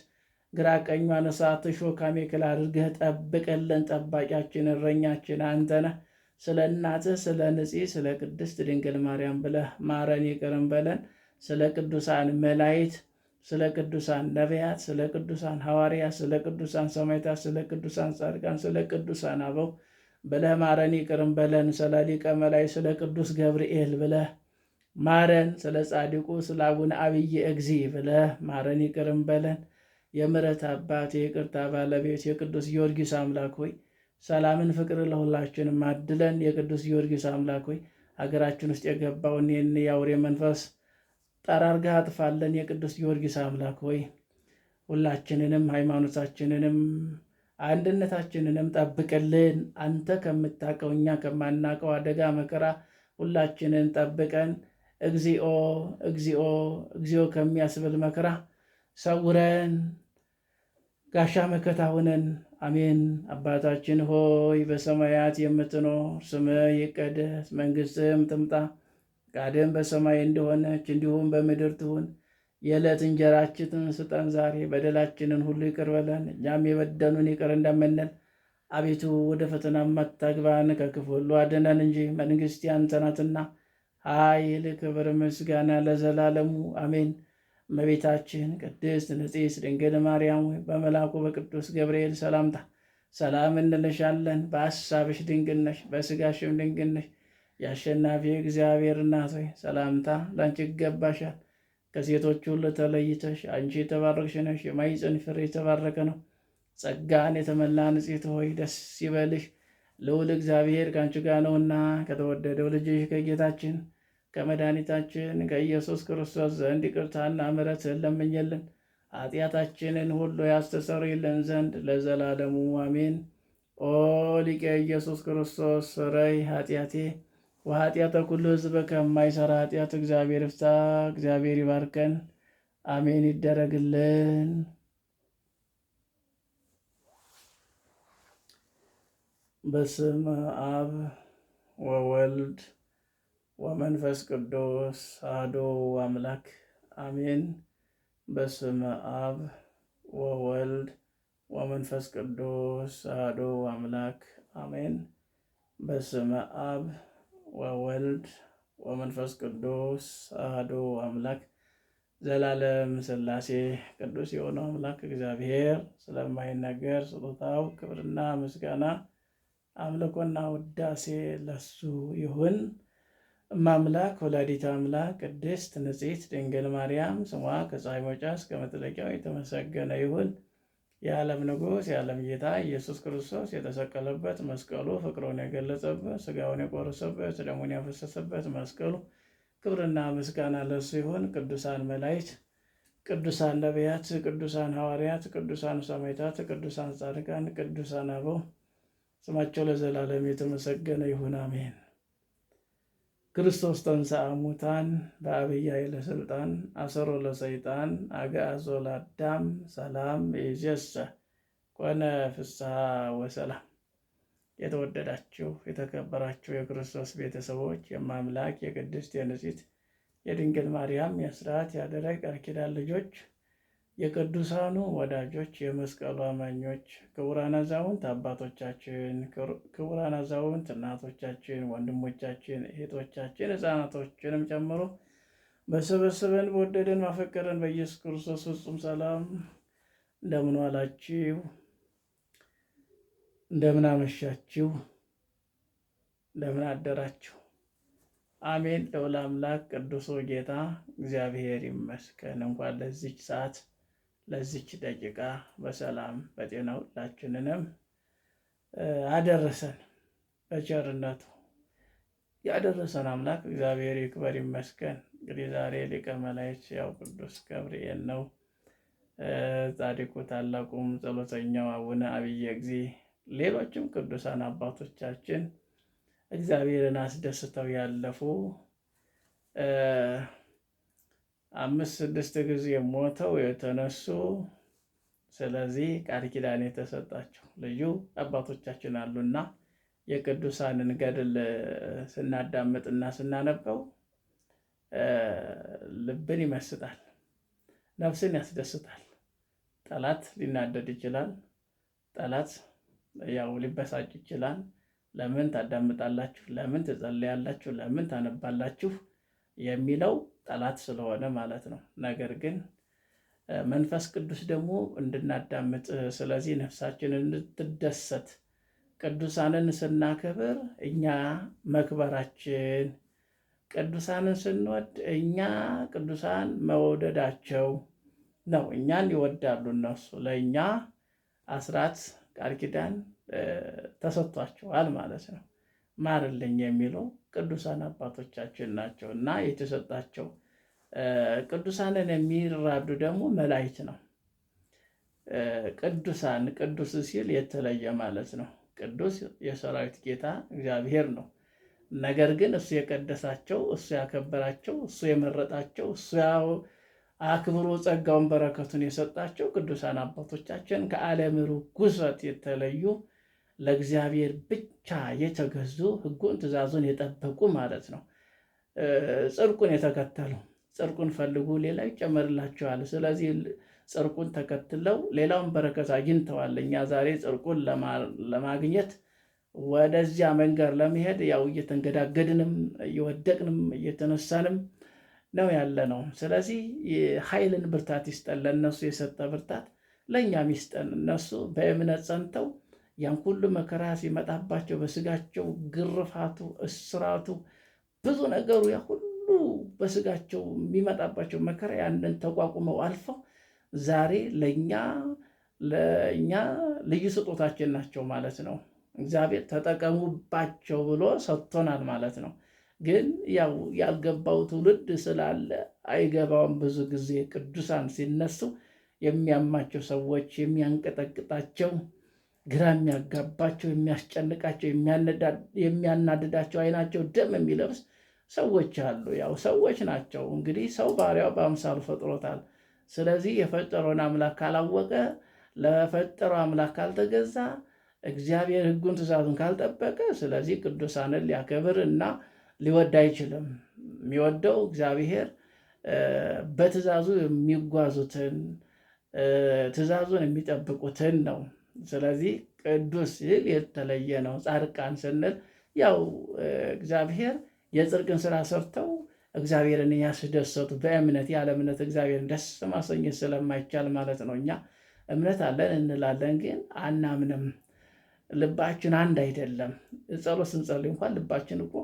ግራ ቀኟን እሳት እሾህ አሜከላ አድርገህ ጠብቅልን። ጠባቂያችን እረኛችን አንተ ነህ። ስለ እናትህ ስለ ንጽሕት ስለ ቅድስት ድንግል ማርያም ብለህ ማረን ይቅርም በለን። ስለ ቅዱሳን መላእክት፣ ስለ ቅዱሳን ነቢያት፣ ስለ ቅዱሳን ሐዋርያት፣ ስለ ቅዱሳን ሰማዕታት፣ ስለ ቅዱሳን ጻድቃን፣ ስለ ቅዱሳን አበው ብለህ ማረን ይቅርም በለን። ስለ ሊቀ መላእክት ስለ ቅዱስ ገብርኤል ብለህ ማረን። ስለ ጻድቁ ስለ አቡነ አብይ እግዚእ ብለህ ማረን ይቅርም በለን። የምሕረት አባት የይቅርታ ባለቤት የቅዱስ ጊዮርጊስ አምላክ ሆይ ሰላምን፣ ፍቅር ለሁላችንም አድለን። የቅዱስ ጊዮርጊስ አምላክ ሆይ ሀገራችን ውስጥ የገባውን ይህን የአውሬ መንፈስ ጠራርገህ አጥፋለን። የቅዱስ ጊዮርጊስ አምላክ ሆይ ሁላችንንም ሃይማኖታችንንም አንድነታችንንም ጠብቅልን። አንተ ከምታውቀው እኛ ከማናውቀው አደጋ መከራ ሁላችንን ጠብቀን። እግዚኦ እግዚኦ እግዚኦ ከሚያስብል መከራ ሰውረን፣ ጋሻ መከታ ሁነን። አሜን። አባታችን ሆይ በሰማያት የምትኖር ስምህ ይቀደስ፣ መንግሥትህም ትምጣ፣ ፈቃድህም በሰማይ እንደሆነች እንዲሁም በምድር ትሁን። የዕለት እንጀራችንን ስጠን ዛሬ፣ በደላችንን ሁሉ ይቅር በለን እኛም የበደሉንን ይቅር እንደምንል። አቤቱ ወደ ፈተና አታግባን፣ ከክፉ ሁሉ አድነን እንጂ መንግሥት ያንተ ናትና፣ ኃይል፣ ክብር፣ ምስጋና ለዘላለሙ አሜን። እመቤታችን ቅድስት ንጽሕት ድንግል ማርያም ሆይ በመልአኩ በቅዱስ ገብርኤል ሰላምታ ሰላም እንልሻለን። በሐሳብሽ ድንግል ነሽ፣ በሥጋሽም ድንግል ነሽ። የአሸናፊ እግዚአብሔር እናት ሆይ ሰላምታ ላንቺ ይገባሻል። ከሴቶች ሁሉ ተለይተሽ አንቺ የተባረክሽ ነሽ፣ የማኅፀንሽ ፍሬ የተባረከ ነው። ጸጋን የተመላ ንጽሕት ሆይ ደስ ይበልሽ፣ ልዑል እግዚአብሔር ከአንቺ ጋር ነውና ከተወደደው ልጅሽ ከጌታችን ከመድኃኒታችን ከኢየሱስ ክርስቶስ ዘንድ ይቅርታና ምሕረትን ለምኝልን ኃጢአታችንን ሁሉ ያስተሰርይልን ዘንድ ለዘላለሙ አሜን። ኦ ሊቀ ኢየሱስ ክርስቶስ ስረይ ኃጢአቴ ወኃጢአተ ኩሉ ሕዝብ ከማይሰራ ኃጢአት እግዚአብሔር ይፍታ። እግዚአብሔር ይባርከን። አሜን ይደረግልን። በስመ አብ ወወልድ ወመንፈስ ቅዱስ አሐዱ አምላክ አሜን። በስመ አብ ወወልድ ወመንፈስ ቅዱስ አሐዱ አምላክ አሜን። በስመ አብ ወወልድ ወመንፈስ ቅዱስ አሐዱ አምላክ ዘላለም ሥላሴ ቅዱስ የሆነው አምላክ እግዚአብሔር ስለማይነገር ስጦታው ክብርና ምስጋና አምልኮና ውዳሴ ለሱ ይሁን። እማምላክ ወላዲተ አምላክ ቅድስት ንጽሕት ድንግል ማርያም ስሟ ከፀሐይ መውጫ እስከ መጥለቂያው የተመሰገነ ይሁን። የዓለም ንጉሥ የዓለም ጌታ ኢየሱስ ክርስቶስ የተሰቀለበት መስቀሉ ፍቅሩን የገለጸበት ሥጋውን የቆረሰበት ደሙን ያፈሰሰበት መስቀሉ ክብርና ምስጋና ለሱ ይሁን። ቅዱሳን መላእክት፣ ቅዱሳን ነቢያት፣ ቅዱሳን ሐዋርያት፣ ቅዱሳን ሰማዕታት፣ ቅዱሳን ጻድቃን፣ ቅዱሳን አበው ስማቸው ለዘላለም የተመሰገነ ይሁን አሜን። ክርስቶስ ተንሥአ እሙታን በዐቢይ ኃይለ ሥልጣን አሰሮ ለሰይጣን አግዓዞ ለአዳም ሰላም ይእዜሰ ኮነ ፍስሐ ወሰላም። የተወደዳችሁ የተከበራችሁ የክርስቶስ ቤተሰቦች የማምላክ የቅድስት የንጽሕት የድንግል ማርያም የአስራት የአደራ ቃል ኪዳን ልጆች የቅዱሳኑ ወዳጆች የመስቀሉ አማኞች ክቡራን አዛውንት አባቶቻችን፣ ክቡራን አዛውንት እናቶቻችን፣ ወንድሞቻችን፣ እህቶቻችን ሕፃናቶችንም ጨምሮ በሰበሰበን በወደደን ማፈቀረን በኢየሱስ ክርስቶስ ፍጹም ሰላም እንደምን ዋላችሁ? እንደምን አመሻችሁ? እንደምን አደራችሁ? አሜን። ልዑል አምላክ ቅዱሱ ጌታ እግዚአብሔር ይመስገን። እንኳን ለዚች ሰዓት ለዚች ደቂቃ በሰላም በጤና ሁላችንንም አደረሰን። በቸርነቱ ያደረሰን አምላክ እግዚአብሔር ይክበር ይመስገን። እንግዲህ ዛሬ ሊቀ መላእክት ያው ቅዱስ ገብርኤል ነው። ጻድቁ ታላቁም ጸሎተኛው አቡነ አብየ እግዚእ፣ ሌሎችም ቅዱሳን አባቶቻችን እግዚአብሔርን አስደስተው ያለፉ 5-6 ጊዜ ሞተው የተነሱ ስለዚህ ቃል ኪዳን የተሰጣቸው ልዩ አባቶቻችን አሉና የቅዱሳንን ገድል ስናዳምጥና ስናነበው ልብን ይመስጣል፣ ነፍስን ያስደስታል። ጠላት ሊናደድ ይችላል። ጠላት ያው ሊበሳጭ ይችላል። ለምን ታዳምጣላችሁ? ለምን ትጸልያላችሁ? ለምን ታነባላችሁ? የሚለው ጠላት ስለሆነ ማለት ነው። ነገር ግን መንፈስ ቅዱስ ደግሞ እንድናዳምጥ፣ ስለዚህ ነፍሳችን እንድትደሰት ቅዱሳንን ስናከብር እኛ መክበራችን፣ ቅዱሳንን ስንወድ እኛ ቅዱሳን መውደዳቸው ነው። እኛን ይወዳሉ እነሱ ለእኛ አስራት ቃል ኪዳን ተሰጥቷቸዋል ማለት ነው። ማርልኝ የሚለው ቅዱሳን አባቶቻችን ናቸው እና የተሰጣቸው ቅዱሳንን የሚራዱ ደግሞ መላእክት ነው። ቅዱሳን ቅዱስ ሲል የተለየ ማለት ነው። ቅዱስ የሰራዊት ጌታ እግዚአብሔር ነው። ነገር ግን እሱ የቀደሳቸው፣ እሱ ያከበራቸው፣ እሱ የመረጣቸው፣ እሱ አክብሮ ጸጋውን በረከቱን የሰጣቸው ቅዱሳን አባቶቻችን ከዓለም ርኩሰት የተለዩ ለእግዚአብሔር ብቻ የተገዙ ሕጉን ትእዛዙን የጠበቁ ማለት ነው። ጽድቁን የተከተሉ ጽድቁን ፈልጉ ሌላ ይጨመርላቸዋል። ስለዚህ ጽድቁን ተከትለው ሌላውን በረከት አግኝተዋል። እኛ ዛሬ ጽድቁን ለማግኘት ወደዚያ መንገድ ለመሄድ ያው እየተንገዳገድንም እየወደቅንም እየተነሳንም ነው ያለ ነው። ስለዚህ ኃይልን ብርታት ይስጠን። ለእነሱ የሰጠ ብርታት ለእኛም ይስጠን። እነሱ በእምነት ጸንተው ያን ሁሉ መከራ ሲመጣባቸው በስጋቸው ግርፋቱ፣ እስራቱ፣ ብዙ ነገሩ ያ ሁሉ በስጋቸው የሚመጣባቸው መከራ ያንን ተቋቁመው አልፈው ዛሬ ለእኛ ልዩ ስጦታችን ናቸው ማለት ነው። እግዚአብሔር ተጠቀሙባቸው ብሎ ሰጥቶናል ማለት ነው። ግን ያው ያልገባው ትውልድ ስላለ አይገባውም። ብዙ ጊዜ ቅዱሳን ሲነሱ የሚያማቸው ሰዎች፣ የሚያንቀጠቅጣቸው፣ ግራ የሚያጋባቸው፣ የሚያስጨንቃቸው፣ የሚያናድዳቸው፣ አይናቸው ደም የሚለብስ ሰዎች አሉ። ያው ሰዎች ናቸው እንግዲህ። ሰው ባሪያው በአምሳሉ ፈጥሮታል። ስለዚህ የፈጠረውን አምላክ ካላወቀ፣ ለፈጠረው አምላክ ካልተገዛ፣ እግዚአብሔር ሕጉን ትእዛዙን ካልጠበቀ፣ ስለዚህ ቅዱሳንን ሊያከብር እና ሊወድ አይችልም። የሚወደው እግዚአብሔር በትእዛዙ የሚጓዙትን ትእዛዙን የሚጠብቁትን ነው። ስለዚህ ቅዱስ ሲል የተለየ ነው። ጻድቃን ስንል ያው እግዚአብሔር የጽድቅን ስራ ሰርተው እግዚአብሔርን ያስደሰቱ በእምነት፣ ያለ እምነት እግዚአብሔርን ደስ ማሰኘት ስለማይቻል ማለት ነው። እኛ እምነት አለን እንላለን፣ ግን አናምንም። ልባችን አንድ አይደለም። ጸሎት ስንጸልይ እንኳን ልባችን እኮ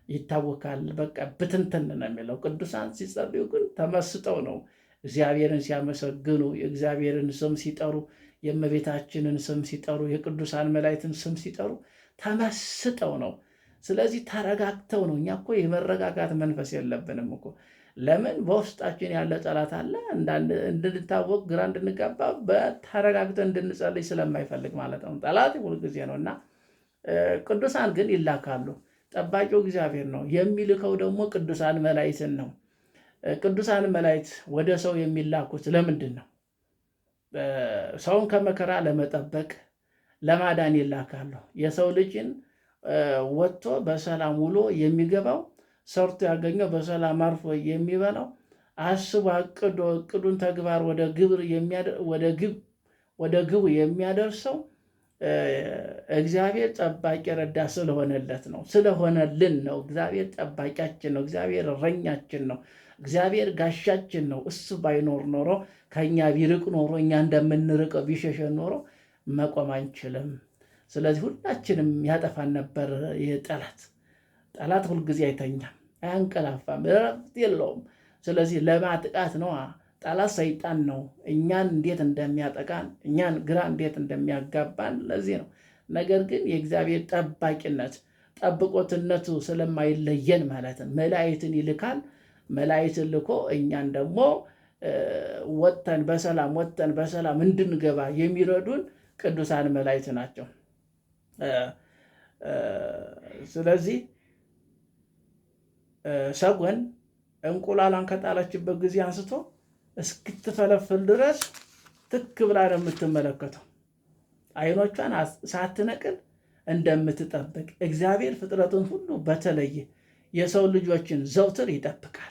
ይታወካል። በቃ ብትንትን ነው የሚለው። ቅዱሳን ሲጸልዩ ግን ተመስጠው ነው። እግዚአብሔርን ሲያመሰግኑ፣ የእግዚአብሔርን ስም ሲጠሩ፣ የእመቤታችንን ስም ሲጠሩ፣ የቅዱሳን መላእክትን ስም ሲጠሩ ተመስጠው ነው። ስለዚህ ተረጋግተው ነው። እኛ እኮ የመረጋጋት መንፈስ የለብንም እኮ። ለምን? በውስጣችን ያለ ጠላት አለ። እንድንታወቅ፣ ግራ እንድንጋባ፣ በተረጋግተን እንድንጸልይ ስለማይፈልግ ማለት ነው። ጠላት ሁልጊዜ ነው እና ቅዱሳን ግን ይላካሉ። ጠባቂው እግዚአብሔር ነው። የሚልከው ደግሞ ቅዱሳን መላእክትን ነው። ቅዱሳን መላእክት ወደ ሰው የሚላኩት ለምንድን ነው? ሰውን ከመከራ ለመጠበቅ ለማዳን ይላካሉ። የሰው ልጅን ወጥቶ በሰላም ውሎ የሚገባው፣ ሰርቶ ያገኘው በሰላም አርፎ የሚበላው፣ አስቦ አቅዶ እቅዱን ተግባር ወደ ግቡ የሚያደርሰው እግዚአብሔር ጠባቂ ረዳት ስለሆነለት ነው፣ ስለሆነልን ነው። እግዚአብሔር ጠባቂያችን ነው። እግዚአብሔር እረኛችን ነው። እግዚአብሔር ጋሻችን ነው። እሱ ባይኖር ኖሮ፣ ከእኛ ቢርቅ ኖሮ፣ እኛ እንደምንርቀው ቢሸሸን ኖሮ መቆም አንችልም። ስለዚህ ሁላችንም ያጠፋን ነበር። ይህ ጠላት ሁልጊዜ አይተኛም፣ አያንቀላፋም፣ እረፍት የለውም። ስለዚህ ለማጥቃት ነው። ጠላት ሰይጣን ነው። እኛን እንዴት እንደሚያጠቃን፣ እኛን ግራ እንዴት እንደሚያጋባን ለዚህ ነው። ነገር ግን የእግዚአብሔር ጠባቂነት ጠብቆትነቱ ስለማይለየን ማለት ነው መላእክትን ይልካል። መላእክትን ልኮ እኛን ደግሞ ወጥተን በሰላም እንድንገባ የሚረዱን ቅዱሳን መላእክት ናቸው። ስለዚህ ሰጎን እንቁላሏን ከጣለችበት ጊዜ አንስቶ እስክትፈለፍል ድረስ ትክ ብላ ነው የምትመለከተው። አይኖቿን ሳትነቅል እንደምትጠብቅ እግዚአብሔር ፍጥረቱን ሁሉ በተለየ የሰው ልጆችን ዘውትር ይጠብቃል።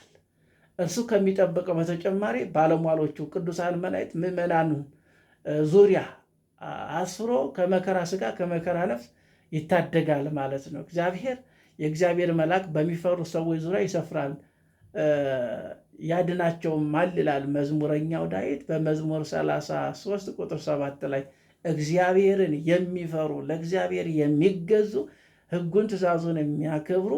እርሱ ከሚጠብቀው በተጨማሪ ባለሟሎቹ ቅዱሳን መላእክት ምዕመናኑን ዙሪያ አስሮ ከመከራ ስጋ ከመከራ ነፍስ ይታደጋል ማለት ነው። የእግዚአብሔር መልአክ በሚፈሩ ሰዎች ዙሪያ ይሰፍራል ያድናቸውማል ይላል መዝሙረኛው ዳዊት በመዝሙር 33 ቁጥር 7 ላይ። እግዚአብሔርን የሚፈሩ ለእግዚአብሔር የሚገዙ ሕጉን ትእዛዙን የሚያከብሩ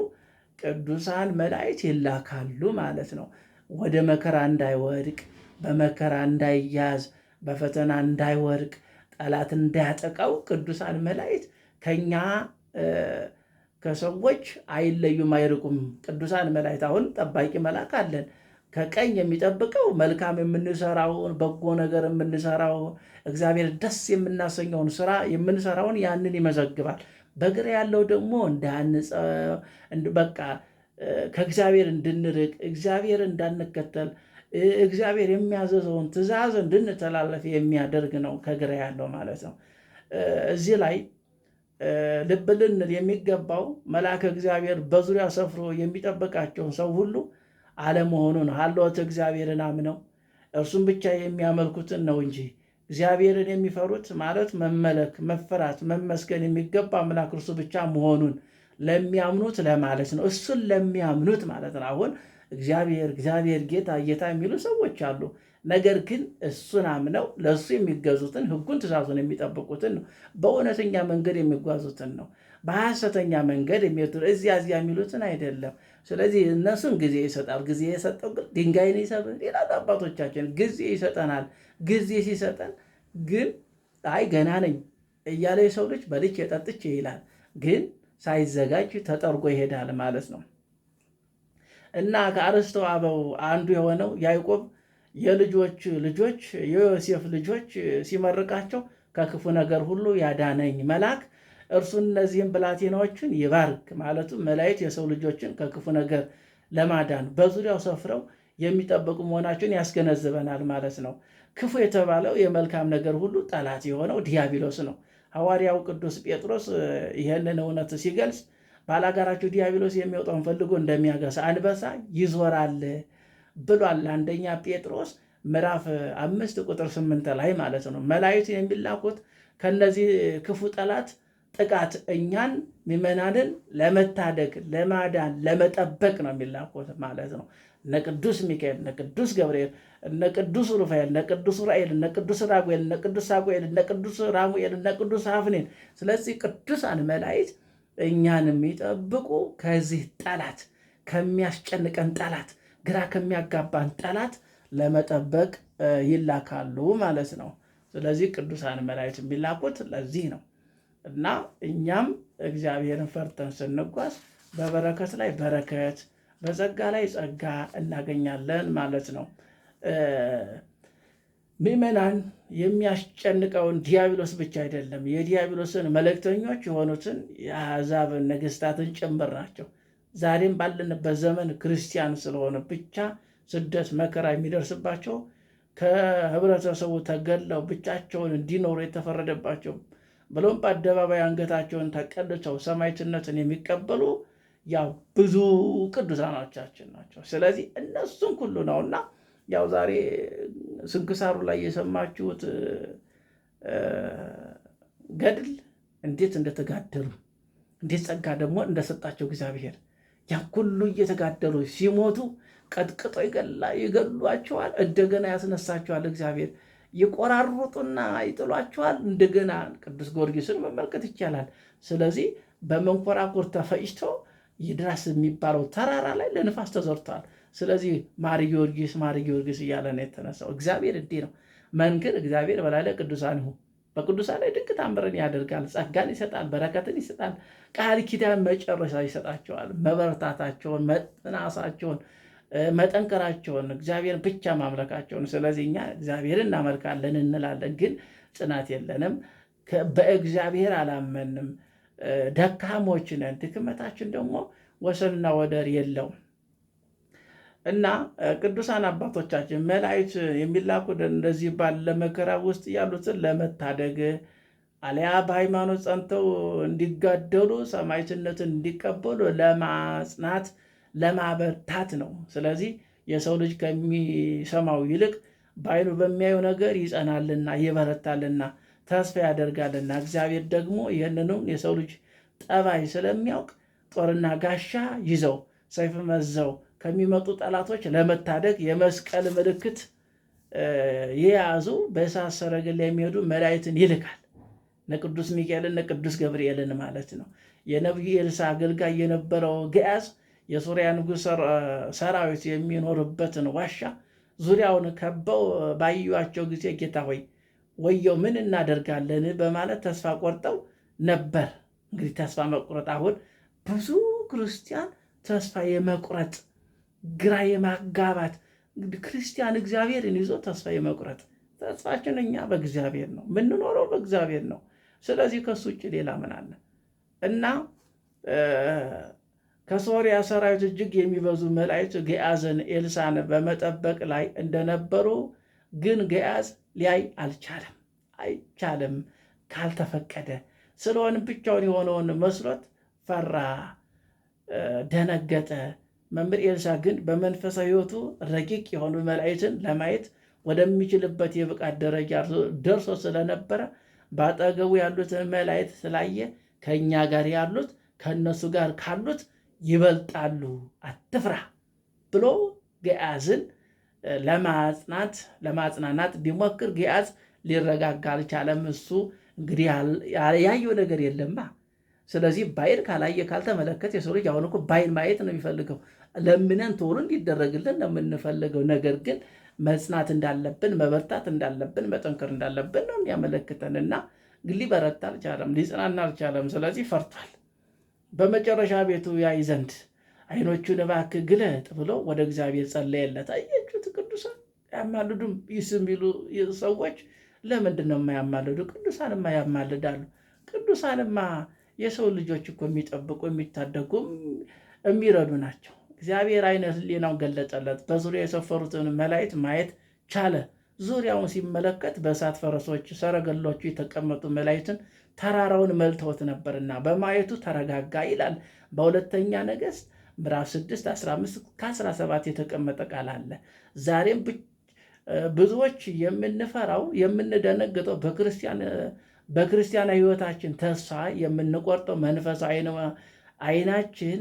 ቅዱሳን መላእክት ይላካሉ ማለት ነው። ወደ መከራ እንዳይወድቅ፣ በመከራ እንዳይያዝ፣ በፈተና እንዳይወድቅ፣ ጠላት እንዳያጠቃው ቅዱሳን መላእክት ከኛ ከሰዎች አይለዩም፣ አይርቁም። ቅዱሳን መላእክት አሁን ጠባቂ መልአክ አለን። ከቀኝ የሚጠብቀው መልካም የምንሰራውን በጎ ነገር የምንሰራው እግዚአብሔር ደስ የምናሰኘውን ስራ የምንሰራውን ያንን ይመዘግባል። በግራ ያለው ደግሞ በቃ ከእግዚአብሔር እንድንርቅ፣ እግዚአብሔር እንዳንከተል፣ እግዚአብሔር የሚያዘዘውን ትእዛዝ እንድንተላለፍ የሚያደርግ ነው ከግራ ያለው ማለት ነው። እዚህ ላይ ልብ ልንል የሚገባው መልአከ እግዚአብሔር በዙሪያ ሰፍሮ የሚጠብቃቸውን ሰው ሁሉ አለመሆኑን ሀልዎት እግዚአብሔርን አምነው እርሱን ብቻ የሚያመልኩትን ነው እንጂ እግዚአብሔርን የሚፈሩት ማለት መመለክ፣ መፈራት፣ መመስገን የሚገባ አምላክ እርሱ ብቻ መሆኑን ለሚያምኑት ለማለት ነው። እሱን ለሚያምኑት ማለት ነው። አሁን እግዚአብሔር ጌታ ጌታ የሚሉ ሰዎች አሉ። ነገር ግን እሱን አምነው ለእሱ የሚገዙትን ሕጉን ትእዛዙን የሚጠብቁትን ነው። በእውነተኛ መንገድ የሚጓዙትን ነው። በሐሰተኛ መንገድ እዚያ የሚሉትን አይደለም። ስለዚህ እነሱን ጊዜ ይሰጣል። ጊዜ የሰጠው ግን ድንጋይን ይሰብር ይላል አባቶቻችን። ጊዜ ይሰጠናል። ጊዜ ሲሰጠን ግን አይ ገና ነኝ እያለ የሰው ልጅ በልቼ ጠጥቼ ይላል። ግን ሳይዘጋጅ ተጠርጎ ይሄዳል ማለት ነው። እና ከአርዕስተ አበው አንዱ የሆነው ያዕቆብ የልጆች ልጆች የዮሴፍ ልጆች ሲመርቃቸው ከክፉ ነገር ሁሉ ያዳነኝ መልአክ እርሱ እነዚህም ብላቴናዎችን ይባርክ ማለቱ መላእክት የሰው ልጆችን ከክፉ ነገር ለማዳን በዙሪያው ሰፍረው የሚጠብቁ መሆናቸውን ያስገነዝበናል ማለት ነው። ክፉ የተባለው የመልካም ነገር ሁሉ ጠላት የሆነው ዲያብሎስ ነው። ሐዋርያው ቅዱስ ጴጥሮስ ይህንን እውነት ሲገልጽ ባላጋራችሁ ዲያብሎስ የሚወጣውን ፈልጎ እንደሚያገሳ አንበሳ ይዞራል ብሏል። አንደኛ ጴጥሮስ ምዕራፍ 5 ቁጥር 8 ላይ ማለት ነው። መላእክት የሚላኩት ከነዚህ ክፉ ጠላት ጥቃት እኛን ምዕመናንን ለመታደግ፣ ለማዳን፣ ለመጠበቅ ነው የሚላኩት ማለት ነው። እነ ቅዱስ ሚካኤል፣ እነ ቅዱስ ገብርኤል፣ እነ ቅዱስ ሩፋኤል፣ እነ ቅዱስ ራኤል፣ እነ ቅዱስ ራጉኤል፣ እነ ቅዱስ ሳጉኤል፣ እነ ቅዱስ ራሙኤል፣ እነ ቅዱስ አፍኔን። ስለዚህ ቅዱሳን መላእክት እኛን የሚጠብቁ ከዚህ ጠላት ከሚያስጨንቀን ጠላት ግራ ከሚያጋባን ጠላት ለመጠበቅ ይላካሉ ማለት ነው። ስለዚህ ቅዱሳን መላእክት የሚላኩት ለዚህ ነው እና እኛም እግዚአብሔርን ፈርተን ስንጓዝ በበረከት ላይ በረከት፣ በጸጋ ላይ ጸጋ እናገኛለን ማለት ነው። ምዕመናን የሚያስጨንቀውን ዲያብሎስ ብቻ አይደለም፣ የዲያብሎስን መልእክተኞች የሆኑትን የአሕዛብ ነገሥታትን ጭምር ናቸው። ዛሬም ባለንበት ዘመን ክርስቲያን ስለሆነ ብቻ ስደት መከራ የሚደርስባቸው ከህብረተሰቡ ተገለው ብቻቸውን እንዲኖሩ የተፈረደባቸው ብሎም በአደባባይ አንገታቸውን ተቀልተው ሰማዕትነትን የሚቀበሉ ያው ብዙ ቅዱሳኖቻችን ናቸው። ስለዚህ እነሱን ሁሉ ነውና ያው ዛሬ ስንክሳሩ ላይ የሰማችሁት ገድል እንዴት እንደተጋደሉ እንዴት ጸጋ ደግሞ እንደሰጣቸው እግዚአብሔር ያን ሁሉ እየተጋደሉ ሲሞቱ ቀጥቅጦ ይገሏቸዋል፣ እንደገና ያስነሳቸዋል እግዚአብሔር። ይቆራርጡና ይጥሏቸዋል። እንደገና ቅዱስ ጊዮርጊስን መመልከት ይቻላል። ስለዚህ በመንኮራኩር ተፈጭቶ ይድራስ የሚባለው ተራራ ላይ ለንፋስ ተዘርቷል። ስለዚህ ማር ጊዮርጊስ እያለ ነው የተነሳው። እግዚአብሔር እንዲህ ነው መንክር እግዚአብሔር በላዕለ ቅዱሳን ይሁን፣ በቅዱሳን ላይ ድንቅ ታምርን ያደርጋል፣ ጸጋን ይሰጣል፣ በረከትን ይሰጣል፣ ቃል ኪዳን መጨረሻ ይሰጣቸዋል። መበረታታቸውን፣ መጥናሳቸውን፣ መጠንከራቸውን፣ እግዚአብሔርን ብቻ ማምለካቸውን። ስለዚህ እኛ እግዚአብሔርን እናመልካለን እንላለን፣ ግን ጽናት የለንም። በእግዚአብሔር አላመንም፣ ደካሞች ነን። ድክመታችን ደግሞ ወሰንና ወደር የለውም እና ቅዱሳን አባቶቻችን መላእክት የሚላኩ እንደዚህ ባለ መከራ ውስጥ ያሉትን ለመታደግ አሊያ በሃይማኖት ጸንተው እንዲጋደሉ ሰማዕትነትን እንዲቀበሉ ለማጽናት ለማበርታት ነው። ስለዚህ የሰው ልጅ ከሚሰማው ይልቅ በዓይኑ በሚያየው ነገር ይጸናልና ይበረታልና ተስፋ ያደርጋልና እግዚአብሔር ደግሞ ይህንንም የሰው ልጅ ጠባይ ስለሚያውቅ ጦርና ጋሻ ይዘው ሰይፍ መዘው ከሚመጡ ጠላቶች ለመታደግ የመስቀል ምልክት የያዙ በእሳት ሰረገላ የሚሄዱ መላእክትን ይልካል። ቅዱስ ሚካኤልን ቅዱስ ገብርኤልን ማለት ነው። የነቢዩ ኤልሳዕ አገልጋይ የነበረው ገያዝ የሶርያ ንጉሥ ሰራዊት የሚኖርበትን ዋሻ ዙሪያውን ከበው ባዩዋቸው ጊዜ ጌታ ሆይ ወየው ምን እናደርጋለን በማለት ተስፋ ቆርጠው ነበር። እንግዲህ ተስፋ መቁረጥ አሁን ብዙ ክርስቲያን ተስፋ የመቁረጥ ግራ የማጋባት ክርስቲያን እግዚአብሔርን ይዞ ተስፋ የመቁረጥ ተስፋችን እኛ በእግዚአብሔር ነው የምንኖረው፣ በእግዚአብሔር ነው። ስለዚህ ከሱ ውጭ ሌላ ምን አለ? እና ከሶርያ ሰራዊት እጅግ የሚበዙ መላእክት ገያዝን ኤልሳዕን በመጠበቅ ላይ እንደነበሩ ግን ገያዝ ሊያይ አይቻልም ካልተፈቀደ ስለሆነ ብቻውን የሆነውን መስሎት ፈራ፣ ደነገጠ። መምህር ኤልሳዕ ግን በመንፈሳዊ ሕይወቱ ረቂቅ የሆኑ መላእክትን ለማየት ወደሚችልበት የብቃት ደረጃ ደርሶ ስለነበረ በአጠገቡ ያሉትን መላእክት ስላየ ከእኛ ጋር ያሉት ከእነሱ ጋር ካሉት ይበልጣሉ፣ አትፍራ ብሎ ገያዝን ለማጽናናት ቢሞክር ገያዝ ሊረጋጋ አልቻለም። እሱ እንግዲህ ያየው ነገር የለማ። ስለዚህ ባይን ካላየ ካልተመለከተ፣ የሰው ልጅ አሁን እኮ ባይን ማየት ነው የሚፈልገው። ለምነን ቶሎ እንዲደረግልን ነው የምንፈልገው። ነገር ግን መጽናት እንዳለብን፣ መበርታት እንዳለብን፣ መጠንከር እንዳለብን ነው የሚያመለክተን እና ግን ሊበረታ አልቻለም፣ ሊጽናና አልቻለም። ስለዚህ ፈርቷል። በመጨረሻ ቤቱ ያይ ዘንድ ዓይኖቹን እባክህ ግለጥ ብሎ ወደ እግዚአብሔር ጸለየለት። አያችሁት? ቅዱሳን ያማልዱም ይስሚሉ ሰዎች ለምንድን ነው የማያማልዱ? ቅዱሳንማ ያማልዳሉ። ቅዱሳንማ የሰው ልጆች እኮ የሚጠብቁ የሚታደጉም የሚረዱ ናቸው። እግዚአብሔር ዓይነ ሕሊናውን ገለጠለት። በዙሪያ የሰፈሩትን መላእክት ማየት ቻለ። ዙሪያውን ሲመለከት በእሳት ፈረሶች፣ ሰረገሎቹ የተቀመጡ መላእክትን ተራራውን መልተውት ነበርና በማየቱ ተረጋጋ ይላል። በሁለተኛ ነገሥት ምዕራፍ 6 15-17 የተቀመጠ ቃል አለ። ዛሬም ብዙዎች የምንፈራው የምንደነግጠው በክርስቲያን ሕይወታችን ተስፋ የምንቆርጠው መንፈሳዊ ዓይናችን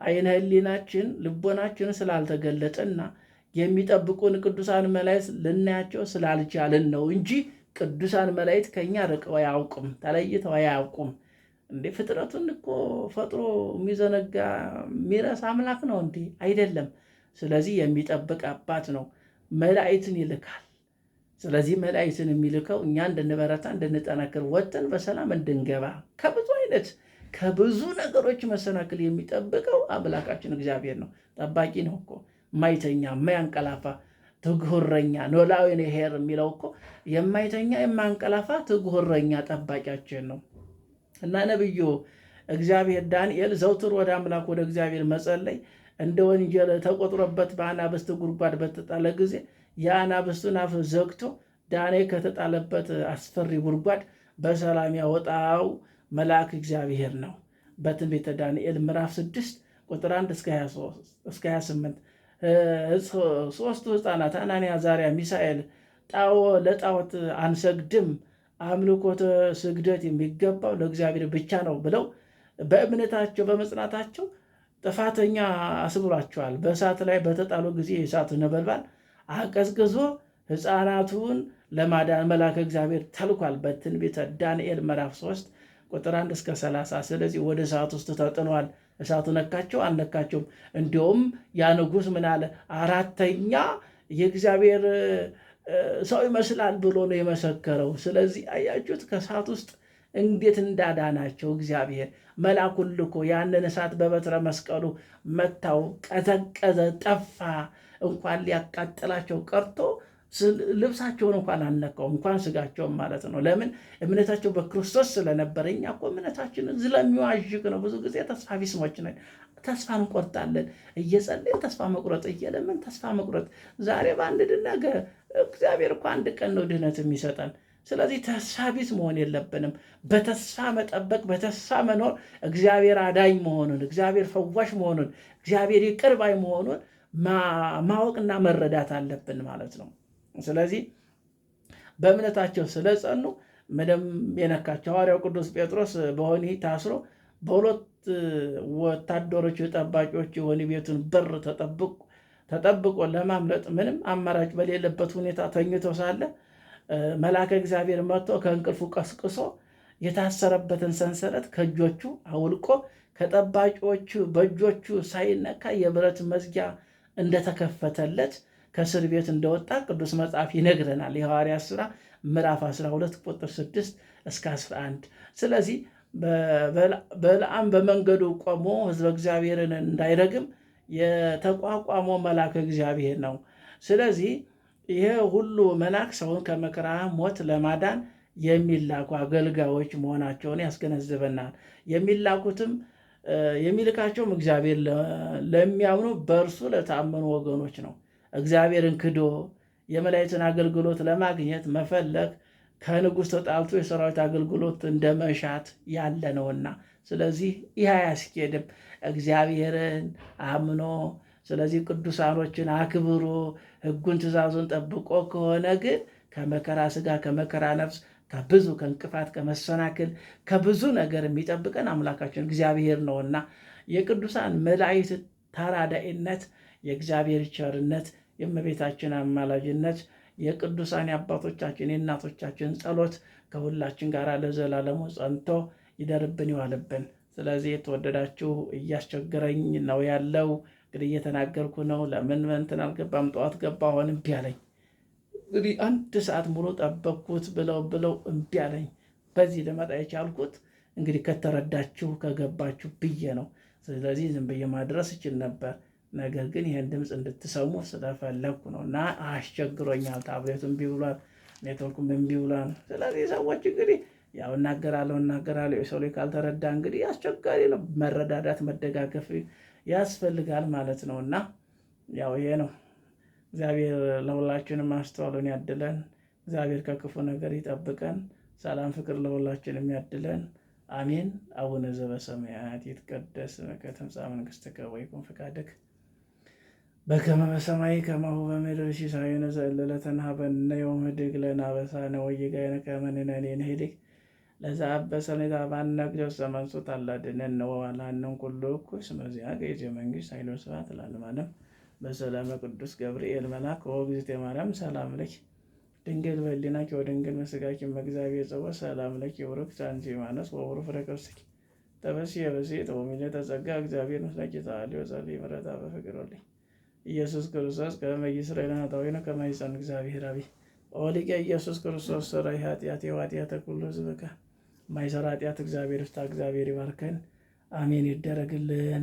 ዓይነ ሕሊናችን ልቦናችን ስላልተገለጠና የሚጠብቁን ቅዱሳን መላእክት ልናያቸው ስላልቻልን ነው እንጂ ቅዱሳን መላእክት ከኛ ርቀው አያውቁም፣ ተለይተው አያውቁም። እንዴ ፍጥረቱን እኮ ፈጥሮ የሚዘነጋ የሚረሳ አምላክ ነው እንዴ? አይደለም። ስለዚህ የሚጠብቅ አባት ነው። መላእክትን ይልካል። ስለዚህ መላእክትን የሚልከው እኛ እንድንበረታ፣ እንድንጠነክር፣ ወጥተን በሰላም እንድንገባ ከብዙ ነገሮች መሰናክል የሚጠብቀው አምላካችን እግዚአብሔር ነው። ጠባቂ ነው እኮ የማይተኛ የማያንቀላፋ ትጉህ እረኛ ኖላዊ ሄር የሚለው እኮ የማይተኛ የማያንቀላፋ ትጉህ እረኛ ጠባቂያችን ነው። እና ነብዩ እግዚአብሔር ዳንኤል ዘውትር ወደ አምላክ ወደ እግዚአብሔር መጸለይ እንደ ወንጀል ተቆጥሮበት በአናብስት ጉድጓድ በተጣለ ጊዜ የአናብስቱን አፍ ዘግቶ ዳንኤል ከተጣለበት አስፈሪ ጉድጓድ በሰላም ያወጣው መልአክ እግዚአብሔር ነው። በትንቢተ ዳንኤል ምዕራፍ 6 ቁጥር 1 እስከ 28 ሦስቱ ሕፃናት አናንያ፣ አዛርያ፣ ሚሳኤል ለጣዖት አንሰግድም፣ አምልኮተ ስግደት የሚገባው ለእግዚአብሔር ብቻ ነው ብለው በእምነታቸው በመጽናታቸው ጥፋተኛ አስብሏቸዋል። በእሳት ላይ በተጣሉ ጊዜ የእሳቱ ነበልባል አቀዝቅዞ ሕፃናቱን ለማዳን መልአከ እግዚአብሔር ተልኳል። በትንቢተ ዳንኤል ምዕራፍ 3 ቁጥር 1 እስከ 30። ስለዚህ ወደ እሳት ውስጥ ተጥለዋል። እሳቱ ነካቸው አልነካቸውም? እንዲሁም ያ ንጉሥ ምን አለ? አራተኛ የእግዚአብሔር ሰው ይመስላል ብሎ ነው የመሰከረው። ስለዚህ አያችሁት ከእሳት ውስጥ እንዴት እንዳዳናቸው እግዚአብሔር መልአኩን ልኮ ያንን እሳት በበትረ መስቀሉ መታው፣ ቀዘቀዘ፣ ጠፋ። እንኳን ሊያቃጥላቸው ቀርቶ ልብሳቸውን እንኳን አልነካው፣ እንኳን ስጋቸውን ማለት ነው። ለምን? እምነታቸው በክርስቶስ ስለነበረ። እኛ እኮ እምነታችንን ስለሚዋዥቅ ነው። ብዙ ጊዜ ተስፋ ቢስሞች ነን፣ ተስፋ እንቆርጣለን። እየጸለይን ተስፋ መቁረጥ፣ እየለምን ተስፋ መቁረጥ። ዛሬ በአንድ ነገ እግዚአብሔር እኮ አንድ ቀን ነው ድህነት የሚሰጠን። ስለዚህ ተስፋ ቢስ መሆን የለብንም። በተስፋ መጠበቅ፣ በተስፋ መኖር፣ እግዚአብሔር አዳኝ መሆኑን፣ እግዚአብሔር ፈዋሽ መሆኑን፣ እግዚአብሔር ይቅር ባይ መሆኑን ማወቅና መረዳት አለብን ማለት ነው። ስለዚህ በእምነታቸው ስለጸኑ ምንም የነካቸው ሐዋርያው ቅዱስ ጴጥሮስ በወህኒ ታስሮ በሁለት ወታደሮች ጠባቂዎች የወህኒ ቤቱን በር ተጠብቆ ለማምለጥ ምንም አማራጭ በሌለበት ሁኔታ ተኝቶ ሳለ መልአከ እግዚአብሔር መጥቶ ከእንቅልፉ ቀስቅሶ የታሰረበትን ሰንሰለት ከእጆቹ አውልቆ ከጠባቂዎቹ በእጆቹ ሳይነካ የብረት መዝጊያ እንደተከፈተለት ከእስር ቤት እንደወጣ ቅዱስ መጽሐፍ ይነግረናል። የሐዋርያት ሥራ ምዕራፍ 12 ቁጥር 6 እስከ 11። ስለዚህ በለዓም በመንገዱ ቆሞ ሕዝበ እግዚአብሔርን እንዳይረግም የተቋቋመው መልአከ እግዚአብሔር ነው። ስለዚህ ይሄ ሁሉ መልአክ ሰውን ከመከራ ሞት ለማዳን የሚላኩ አገልጋዮች መሆናቸውን ያስገነዝበናል። የሚልካቸውም እግዚአብሔር ለሚያምኑ በእርሱ ለታመኑ ወገኖች ነው። እግዚአብሔርን ክዶ የመላእክትን አገልግሎት ለማግኘት መፈለግ ከንጉሥ ተጣልቶ የሰራዊት አገልግሎት እንደ መሻት ያለ ነውና፣ ስለዚህ ይህ አያስኬድም። እግዚአብሔርን አምኖ ስለዚህ ቅዱሳኖችን አክብሮ ሕጉን ትእዛዙን ጠብቆ ከሆነ ግን ከመከራ ስጋ ከመከራ ነፍስ ከብዙ ከእንቅፋት ከመሰናክል ከብዙ ነገር የሚጠብቀን አምላካችን እግዚአብሔር ነውና የቅዱሳን መላእክት ተራዳኢነት፣ የእግዚአብሔር ቸርነት፣ የእመቤታችን አማላጅነት፣ የቅዱሳን የአባቶቻችን የእናቶቻችን ጸሎት ከሁላችን ጋር ለዘላለሙ ጸንቶ ይደርብን ይዋልብን። ስለዚህ የተወደዳችሁ እያስቸገረኝ ነው ያለው እንግዲህ እየተናገርኩ ነው። ለምን እንትን አልገባም ጠዋት ገባ አሁን እምቢ አለኝ። እንግዲህ 1 ሰዓት ሙሉ ጠበቅኩት ብለው እምቢ አለኝ። በዚህ ልመጣ የቻልኩት እንግዲህ ከተረዳችሁ ከገባችሁ ብዬ ነው። ስለዚህ ዝም ብዬ ማድረስ እችል ነበር። ነገር ግን ይህን ድምፅ እንድትሰሙ ስለፈለግኩ ነው እና አስቸግሮኛል። ታብሌቱ እምቢ ብሏል፣ ኔትወርኩም እምቢ ብሏል። ስለዚህ ሰዎች እንግዲህ ያው እናገራለሁ የሰው ልጅ ካልተረዳ እንግዲህ አስቸጋሪ ነው። መረዳዳት መደጋገፍ ያስፈልጋል ማለት ነው እና ያው ይሄ ነው። እግዚአብሔር ለሁላችንም ማስተዋሉን ያድለን። እግዚአብሔር ከክፉ ነገር ይጠብቀን። ሰላም ፍቅር ለሁላችንም ያድለን። አሜን። አቡነ ዘበሰማያት ይትቀደስ ስምከ ትምጻእ መንግሥትከ ወይኩን ፈቃድከ በከመ በሰማይ ከማሁ በምድር ሲሳየነ ዘለለዕለትነ ሀበነ ዮም ኅድግ ለነ አበሳነ ወጌጋየነ ከመ ንሕነኒ ንኅድግ ለዘአበሰ ለነ እግዚኦስ ዘመንሱት አላድኅነነ ወባልሐነ ኩሉ እኩይ እስመ ዚአከ ይእቲ መንግሥት ኃይል ወስብሐት ለዓለመ ዓለም። በሰላመ ቅዱስ ገብርኤል መልአክ ወእግዝእትየ ማርያም ሰላም ለኪ ድንግል በኅሊናኪ ወድንግል በሥጋኪ እመ እግዚአብሔር ጸወት ሰላም ለኪ ቡርክት አንቲ እማንስት ወቡሩክ ፍሬ ከርሥኪ ተፈሥሒ ብፅዕት ወምልዕተ ጸጋ እግዚአብሔር ምስለኪ ተሃሊ ወጸልዪ ምሕረታ በፍቅር ወልድኪ ኢየሱስ ክርስቶስ ከመ ይስረይ ለነ ኃጣውኢነ ከመ ይጸን እግዚአብሔር አብይ ኦሊቀ ኢየሱስ ክርስቶስ ሠራይ ኃጢአት የኃጢአተ ኩሉ ሕዝብ ማይሰራ ኃጢአት እግዚአብሔር ይፍታ። እግዚአብሔር ይባርከን። አሜን ይደረግልን።